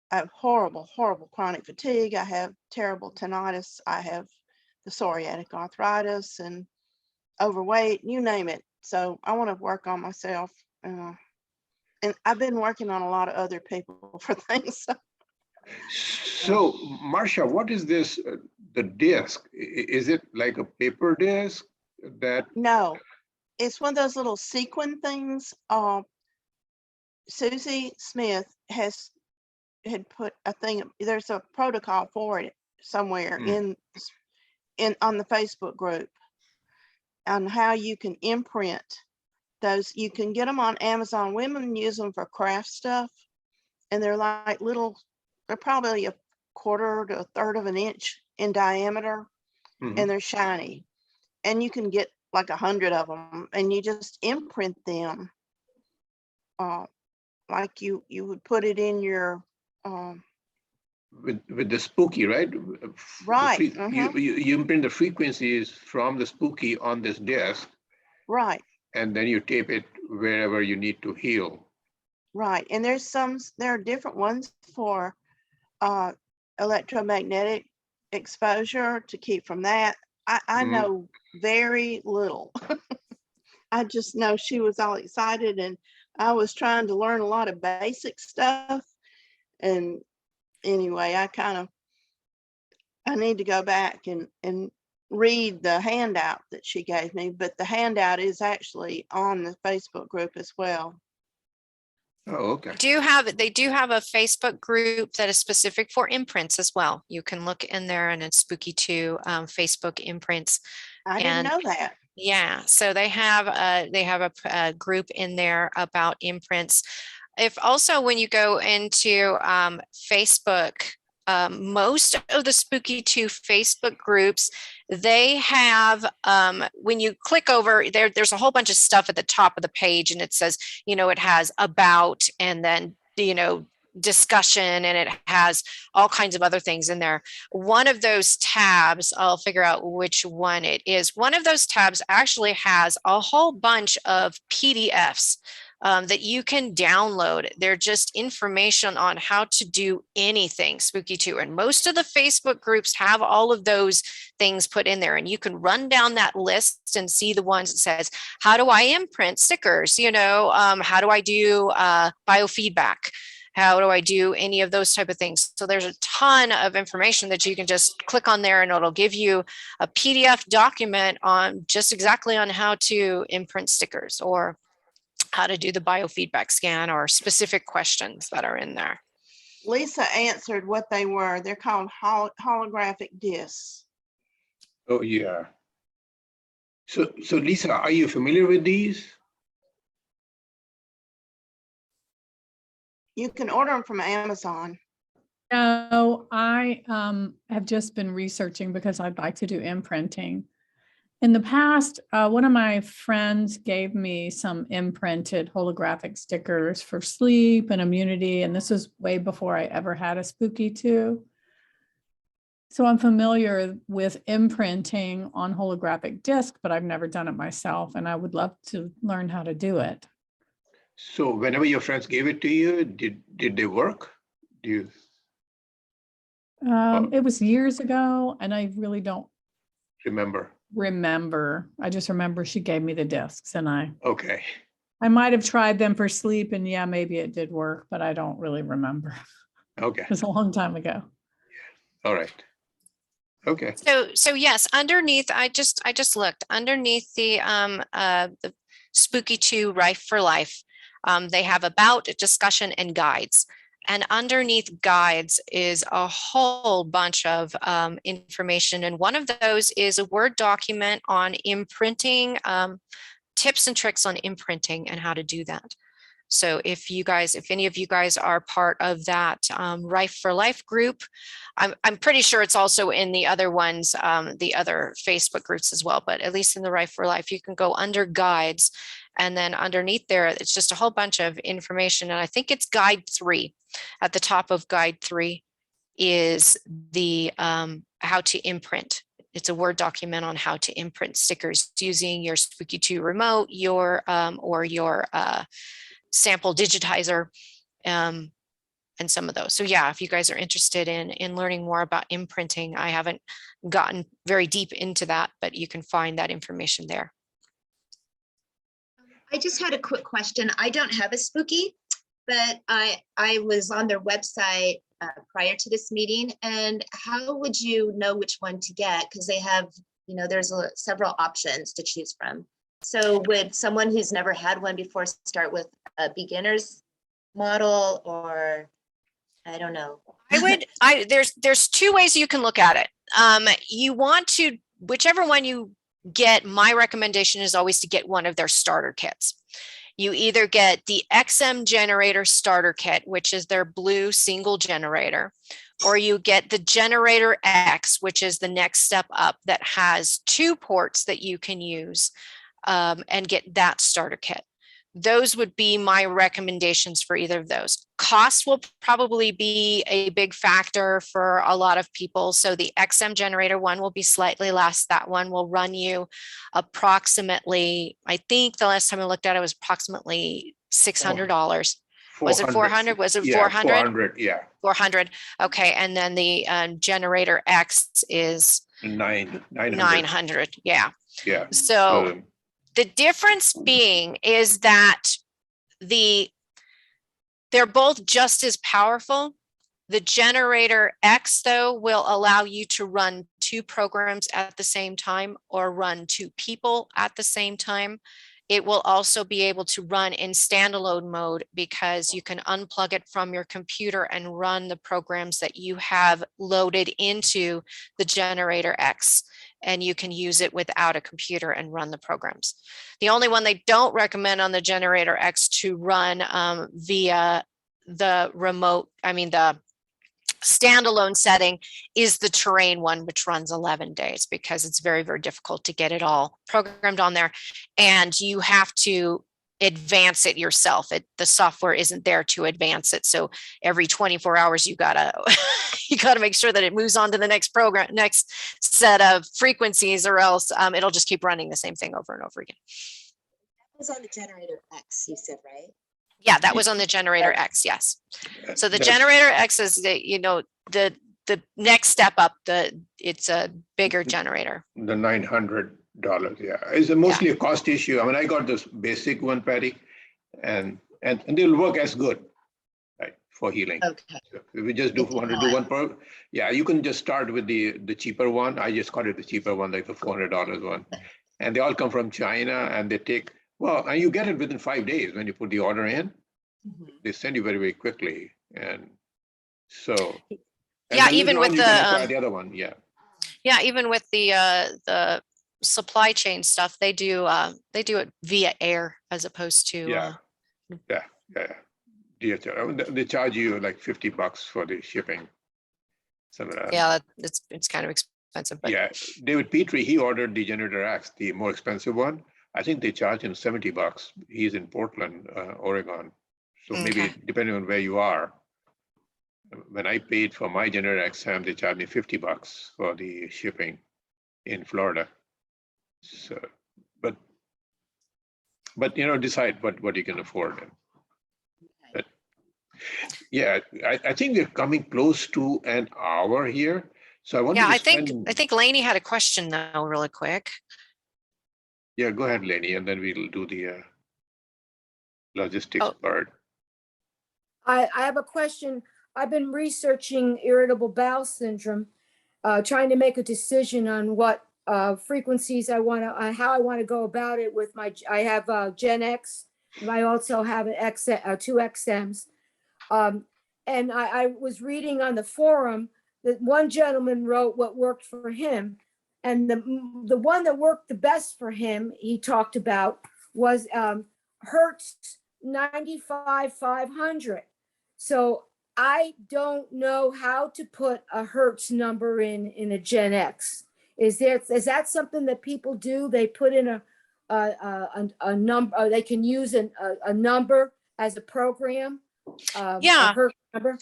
have horrible chronic fatigue. I have terrible tinnitus. I have the psoriatic arthritis and overweight, you name it. So I want to work on myself. And I've been working on a lot of other people for things.
So Marsha, what is this, the disc? Is it like a paper disc that?
No, it's one of those little sequin things. Susie Smith had put a thing, there's a protocol for it somewhere on the Facebook group on how you can imprint those. You can get them on Amazon. Women use them for craft stuff, and they're like little, they're probably a quarter to a third of an inch in diameter,
Mhm.
and they're shiny. And you can get like 100 of them, and you just imprint them like you would put it in your
With the spooky, right? The
Right,
You imprint the frequencies from the spooky on this disc,
right,
and then you tape it wherever you need to heal.
right. And there are different ones for electromagnetic exposure to keep from that. I
Mhm.
know very little. I just know she was all excited, and I was trying to learn a lot of basic stuff. And anyway, I need to go back and read the handout that she gave me, but the handout is actually on the Facebook group as well.
Oh, okay.
They do have a Facebook group that is specific for imprints as well. You can look in there, and it's Spooky 2 Facebook imprints.
I didn't
And
know that.
yeah, so they have a group in there about imprints. If also when you go into Facebook, most of the Spooky 2 Facebook groups, they have when you click over there's a whole bunch of stuff at the top of the page, and it says, it has about, and then discussion, and it has all kinds of other things in there. One of those tabs, I'll figure out which one it is. One of those tabs actually has a whole bunch of PDFs that you can download. They're just information on how to do anything Spooky 2. And most of the Facebook groups have all of those things put in there. And you can run down that list and see the ones that says, how do I imprint stickers? How do I do biofeedback? How do I do any of those type of things? So there's a ton of information that you can just click on there, and it'll give you a PDF document on just exactly on how to imprint stickers, or how to do the biofeedback scan, or specific questions that are in there.
Lisa answered what they were. They're called holographic discs.
Oh, yeah. So Lisa, are you familiar with these?
You can order them from Amazon.
No, I have just been researching because I'd like to do imprinting. In the past, one of my friends gave me some imprinted holographic stickers for sleep and immunity, and this was way before I ever had a Spooky 2. So I'm familiar with imprinting on holographic disc, but I've never done it myself, and I would love to learn how to do it.
So whenever your friends gave it to you, did they work? Do you?
It was years ago, and I really don't
remember.
I just remember she gave me the discs, and I
Okay.
might have tried them for sleep, and yeah, maybe it did work, but I don't really remember.
Okay.
It was a long time ago.
All right. Okay.
So yes, underneath, I just looked underneath the Spooky 2 Rife for Life. They have about, discussion, and guides. And underneath guides is a whole bunch of information. And one of those is a Word document on imprinting, tips and tricks on imprinting and how to do that. So if any of you guys are part of that Rife for Life group, I'm pretty sure it's also in the other ones, the other Facebook groups as well, but at least in the Rife for Life, you can go under guides, and then underneath there, it's just a whole bunch of information. And I think it's guide 3. At the top of guide 3 is the how to imprint. It's a Word document on how to imprint stickers using your Spooky 2 remote, or your sample digitizer, and some of those. So yeah, if you guys are interested in learning more about imprinting, I haven't gotten very deep into that, but you can find that information there.
I just had a quick question. I don't have a Spooky, but I was on their website prior to this meeting. And how would you know which one to get? Because they have, there's several options to choose from. So would someone who's never had one before start with a beginner's model, or I don't know?
There's 2 ways you can look at it. You want to whichever one you get, my recommendation is always to get one of their starter kits. You either get the XM generator starter kit, which is their blue single generator, or you get the Generator X, which is the next step up that has 2 ports that you can use, and get that starter kit. Those would be my recommendations for either of those. Cost will probably be a big factor for a lot of people. So the XM generator one will be slightly less. That one will run you approximately, I think the last time I looked at it was approximately $600. Was it 400? Was it 400?
400, yeah.
400. Okay. And then the Generator X is 900. Yeah.
Yeah.
So the difference being is that they're both just as powerful. The Generator X, though, will allow you to run 2 programs at the same time or run 2 people at the same time. It will also be able to run in standalone mode because you can unplug it from your computer and run the programs that you have loaded into the Generator X. And you can use it without a computer and run the programs. The only one they don't recommend on the Generator X to run via the remote, the standalone setting is the Terrain one, which runs 11 days because it's very, very difficult to get it all programmed on there. And you have to advance it yourself. The software isn't there to advance it. So every 24 hours, you gotta make sure that it moves on to the next program, next set of frequencies, or else it'll just keep running the same thing over and over again.
That was on the Generator X, you said, right?
Yeah, that was on the Generator X. Yes. So the Generator X is the next step up. It's a bigger generator.
The $900, yeah, it's mostly a cost issue. I mean, I got this basic one, Patty, and they'll work as good, right, for healing.
Okay.
So if we just want to do one program, yeah, you can just start with the cheaper one. I just got it the cheaper one, like the $400 one, and they all come from China, and they take. Well, and you get it within 5 days when you put the order in.
Mhm.
They send you very, very quickly, and so.
Yeah,
then
even
later
with
on you can apply the other one, yeah.
Yeah, even with the supply chain stuff, they do it via air as opposed to.
Yeah. DHL. They charge you like $50 for the shipping. Something like that.
Yeah, it's kind of expensive, but
Yeah, David Petrie, he ordered the Generator X, the more expensive one. I think they charge him $70. He's in Portland, Oregon. So maybe
Okay.
depending on where you are. When I paid for my Generator XM, they charged me $50 for the shipping in Florida. So, but decide what you can afford. But yeah, I think we're coming close to an hour here. So I want
yeah,
to
I think Lainey had a question though, really quick.
Yeah, go ahead, Lenny, and then we'll do the logistics part.
I have a question. I've been researching irritable bowel syndrome, trying to make a decision on what frequencies I want to, how I want to go about it with I have Gen X, and I also have an two XMs. And I was reading on the forum that one gentleman wrote what worked for him. And the one that worked the best for him, he talked about, was Hertz 95,500. So I don't know how to put a Hertz number in a Gen X. Is that something that people do? They put in a number, they can use a number as a program?
Yeah.
A Hertz number?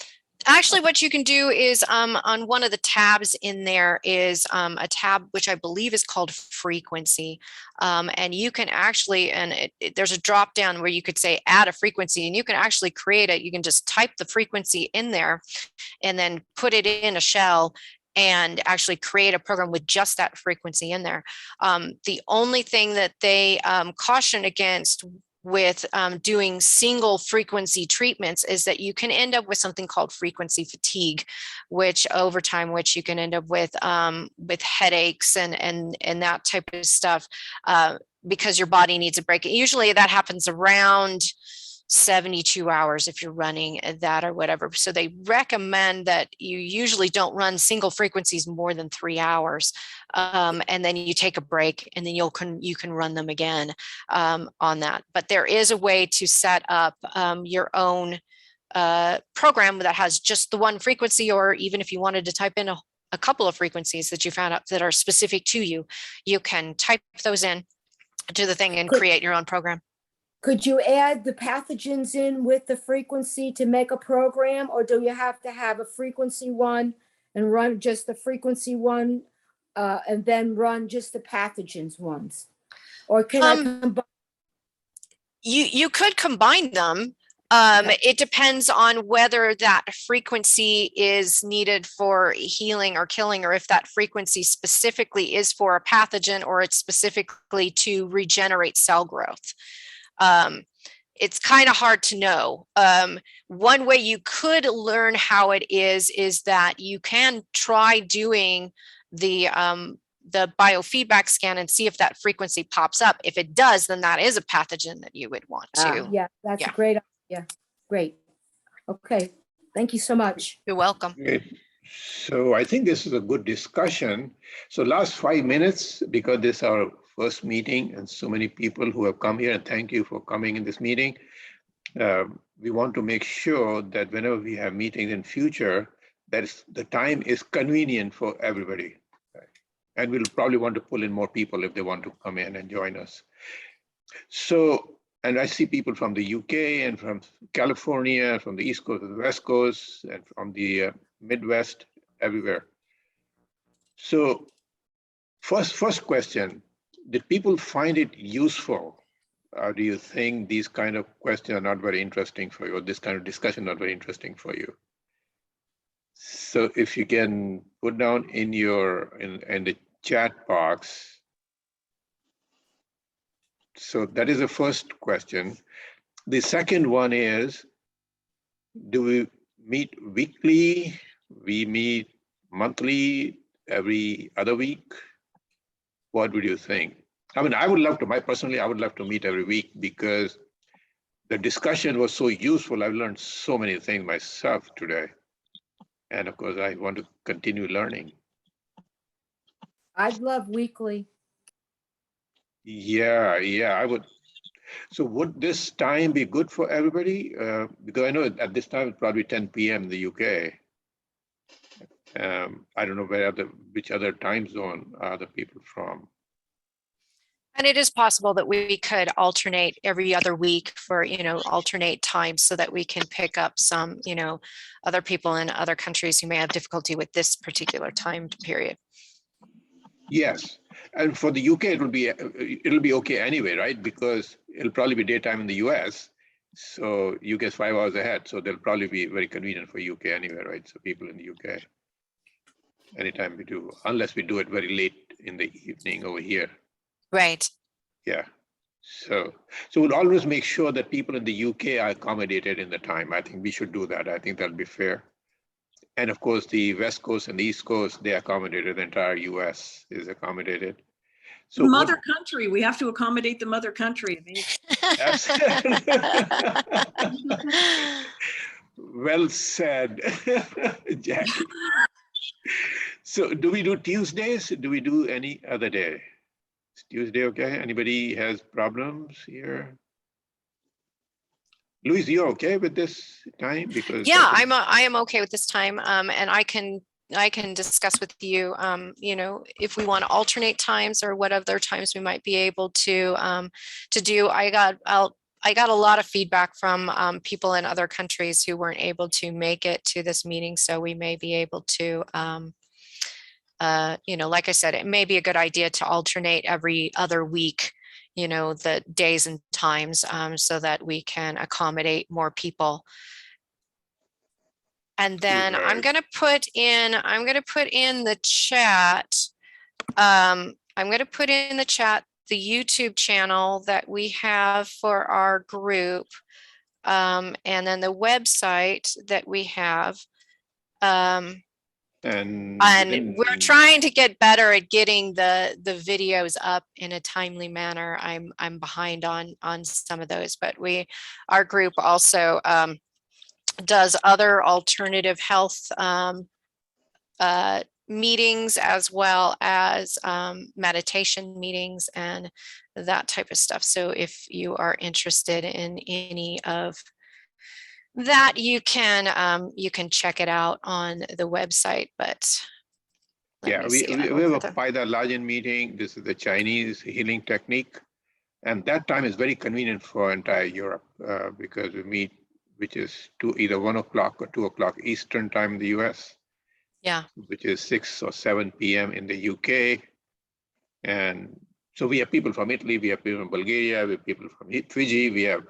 Actually, what you can do is on one of the tabs in there is a tab which I believe is called frequency. And you can actually, there's a drop down where you could say add a frequency, and you can actually create it. You can just type the frequency in there and then put it in a shell and actually create a program with just that frequency in there. The only thing that they caution against with doing single frequency treatments is that you can end up with something called frequency fatigue, which over time, which you can end up with headaches and that type of stuff, because your body needs a break. Usually that happens around 72 hours if you're running that or whatever. So they recommend that you usually don't run single frequencies more than 3 hours. And then you take a break and then you can run them again on that. But there is a way to set up your own program that has just the one frequency, or even if you wanted to type in a couple of frequencies that you found out that are specific to you, you can type those in to the thing and create your own program.
Could you add the pathogens in with the frequency to make a program, or do you have to have a frequency one and run just the frequency one and then run just the pathogens ones? Or can I combine?
You could combine them. It depends on whether that frequency is needed for healing or killing, or if that frequency specifically is for a pathogen or it's specifically to regenerate cell growth. It's kind of hard to know. One way you could learn how it is that you can try doing the biofeedback scan and see if that frequency pops up. If it does, then that is a pathogen that you would want to.
Yeah, that's a great idea. Great. Okay. Thank you so much.
You're welcome.
Great. So I think this is a good discussion. So last 5 minutes, because this is our first meeting and so many people who have come here, and thank you for coming in this meeting. We want to make sure that whenever we have meetings in future, that the time is convenient for everybody. And we'll probably want to pull in more people if they want to come in and join us. So, and I see people from the UK and from California, from the East Coast and the West Coast, and from the Midwest, everywhere. So first question, did people find it useful? Or do you think these kind of questions are not very interesting for you, or this kind of discussion not very interesting for you? So if you can put down in the chat box. So that is the first question. The second one is, do we meet weekly? We meet monthly, every other week? What would you think? I mean, I would love to, personally, I would love to meet every week because the discussion was so useful. I've learned so many things myself today. And of course, I want to continue learning.
I'd love weekly.
Yeah, I would. So would this time be good for everybody? Because I know at this time it's probably 10 p.m. in the UK. I don't know which other time zone are the people from.
And it is possible that we could alternate every other week for, alternate times so that we can pick up some, other people in other countries who may have difficulty with this particular time period.
Yes, and for the UK, it'll be okay anyway, right? Because it'll probably be daytime in the US. So UK is 5 hours ahead. So they'll probably be very convenient for UK anyway, right? So people in the UK, anytime we do, unless we do it very late in the evening over here.
Right.
Yeah. So we'll always make sure that people in the UK are accommodated in the time. I think we should do that. I think that'll be fair. And of course, the West Coast and the East Coast, they accommodated. The entire US is accommodated. So
mother country, we have to accommodate the mother country.
Well said, Jackie. So do we do Tuesdays? Do we do any other day? Is Tuesday okay? Anybody has problems here? Louise, you're okay with this time? Because
yeah, I am okay with this time, and I can discuss with you, if we want to alternate times or what other times we might be able to do. I got a lot of feedback from people in other countries who weren't able to make it to this meeting, so we may be able to, like I said, it may be a good idea to alternate every other week, the days and times, so that we can accommodate more people. And then I'm going to put in the chat. I'm going to put in the chat the YouTube channel that we have for our group, and then the website that we have.
And
And we're trying to get better at getting the videos up in a timely manner. I'm behind on some of those, but our group also does other alternative health meetings, as well as meditation meetings and that type of stuff. So if you are interested in any of that, you can check it out on the website. But let
yeah,
me
we
see if I
have
look
a
for the-
Paida Lajan meeting. This is the Chinese healing technique. And that time is very convenient for entire Europe because we meet, which is either 1 o'clock or 2 o'clock Eastern time in the US.
Yeah.
Which is 6 or 7 p.m. in the UK. And so we have people from Italy, we have people from Bulgaria, we have people from Fiji, we have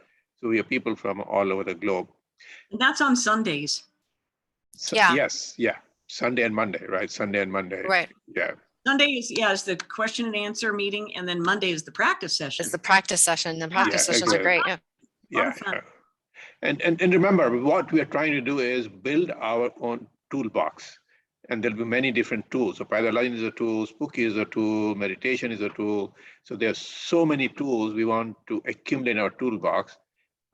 people from all over the globe.
And that's on Sundays.
So,
Yeah.
yes, yeah. Sunday and Monday, right? Sunday and Monday.
Right.
Yeah.
Sunday is the question and answer meeting, and then Monday is the practice session.
It's the practice session. The practice sessions are
exactly.
great. Yeah.
Yeah.
fun.
And remember, what we are trying to do is build our own toolbox. And there'll be many different tools. So Paida Lajan is a tool, Spooky is a tool, meditation is a tool. So there's so many tools we want to accumulate in our toolbox.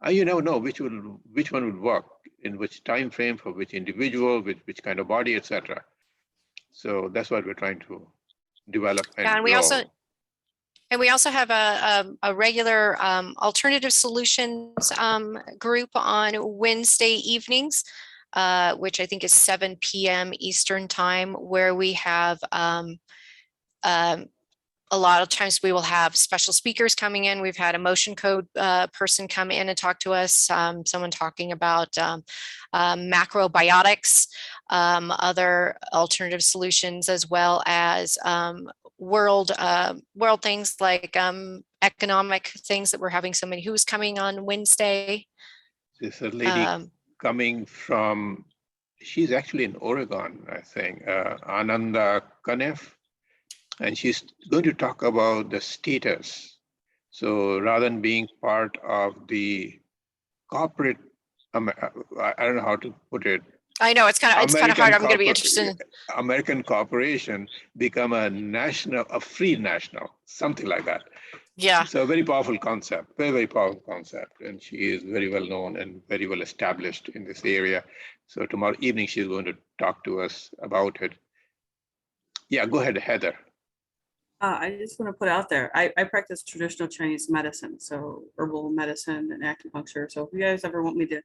You never know which one will work in which time frame for which individual, with which kind of body, etc. So that's what we're trying to develop.
And we also have a regular alternative solutions group on Wednesday evenings, which I think is 7 p.m. Eastern time, where we have a lot of times we will have special speakers coming in. We've had a motion code person come in and talk to us, someone talking about macrobiotics, other alternative solutions, as well as world things like economic things that we're having somebody who's coming on Wednesday.
There's a lady coming from, she's actually in Oregon, I think, Ananda Kanef. And she's going to talk about the status. So rather than being part of the corporate, I don't know how to put it.
I know it's kind of hard. I'm going to be interested in
American corporation become a free national, something like that.
Yeah.
So a very powerful concept, very, very powerful concept. And she is very well known and very well established in this area. So tomorrow evening, she's going to talk to us about it. Yeah, go ahead, Heather.
I just want to put out there, I practice traditional Chinese medicine, so herbal medicine and acupuncture. So if you guys ever want me to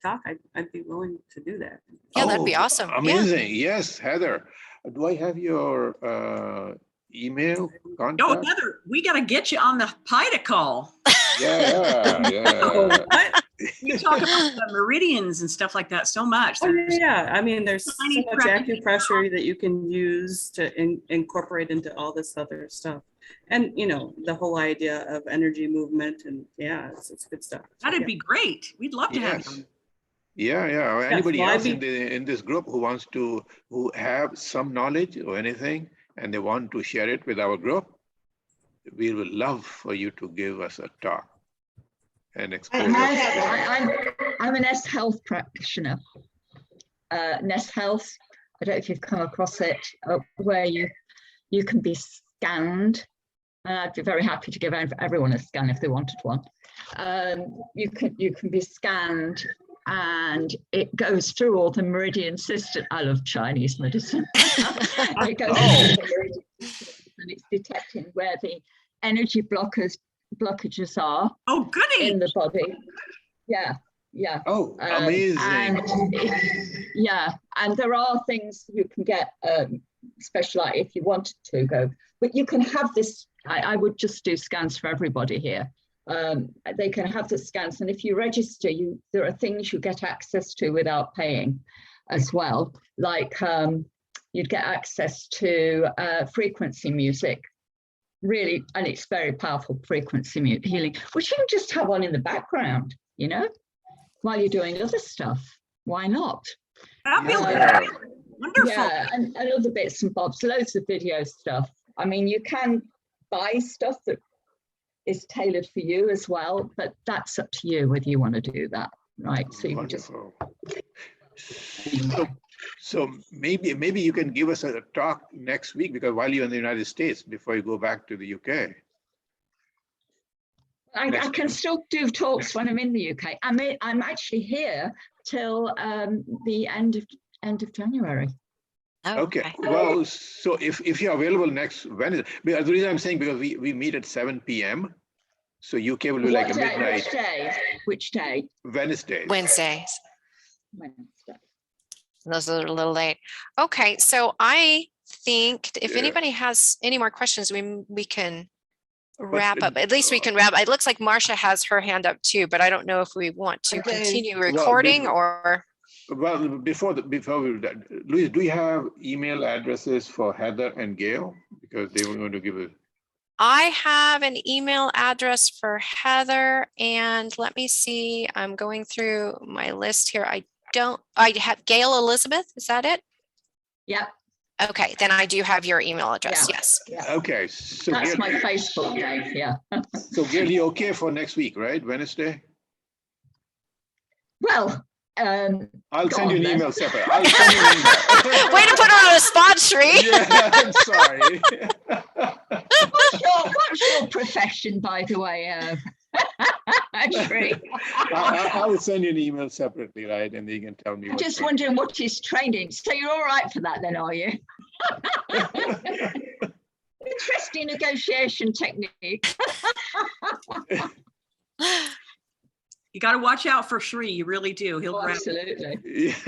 talk, I'd be willing to do that.
Yeah, that'd be awesome.
Amazing. Yeah. Yes, Heather. Do I have your email contact?
No, Heather, we got to get you on the Paida call.
Yeah.
You talk about the meridians and stuff like that so much.
Oh, yeah. I mean, there's so
Tiny
much acupressure that you can use to incorporate into all this other stuff. And, the whole idea of energy movement, and yeah, it's good stuff. So,
That'd
yeah.
be great. We'd love to have you on.
Yeah. Anybody
well,
else in this group who have some knowledge or anything, and they want to share it with our group, we will love for you to give us a talk and explain.
I'm an S Health practitioner. Nest Health, I don't know if you've come across it, where you can be scanned. And I'd be very happy to give everyone a scan if they wanted one. You can be scanned, and it goes through all the meridian system. I love Chinese medicine. It goes through the meridian system, and it's detecting where the energy blockages are.
Oh, goody.
In the body. Yeah.
Oh, amazing.
And there are things you can get specialized if you wanted to go, but you can have this. I would just do scans for everybody here. They can have the scans, and if you register, there are things you get access to without paying as well. Like you'd get access to frequency music, really, and it's very powerful frequency healing, which you can just have on in the background, while you're doing other stuff. Why not?
Wonderful.
Yeah, and other bits and bobs, loads of video stuff. I mean, you can buy stuff that is tailored for you as well, but that's up to you whether you want to do that, right? So you can just.
So maybe you can give us a talk next week, because while you're in the United States, before you go back to the UK.
I
Next
can
week.
still do talks when I'm in the UK. I'm actually here till the end of January.
Oh,
Okay, well, so if you're available next Wednesday, because the reason I'm saying, because we meet at 7 p.m. So UK will be like a
What day?
midnight
Which day? Which day?
Wednesdays.
Wednesdays.
Wednesday.
Those are a little late. Okay, so I think if
Yeah.
anybody has any more questions, we can wrap
the-
up. At least we can wrap. It looks like Marcia has her hand up too, but I don't know if we want to
I do.
continue
Well,
recording
before-
or.
Well, before we, Louise, do you have email addresses for Heather and Gail? Because they were going to give it.
I have an email address for Heather, and let me see, I'm going through my list here. I have Gail Elizabeth, is that it?
Yeah,
Okay, then I do have your email address,
Yeah.
yes.
yeah.
Okay, so
That's
Gail,
my Facebook name. Yeah.
so Gail, you okay for next week, right? Wednesday?
Well,
I'll
Go
send you
on
an
then.
email separate. I'll send you an email.
Way to put her on a spot, Sri.
Yeah, I'm sorry.
what's your profession, by the way, Sri?
I will send you an email separately, right? And you can tell me.
I'm
what
just
you-
wondering what he's trained in. So you're all right for that then, are you? Interesting negotiation technique.
You got to watch out for Sri. You really do. He'll grab
Absolutely.
Yeah.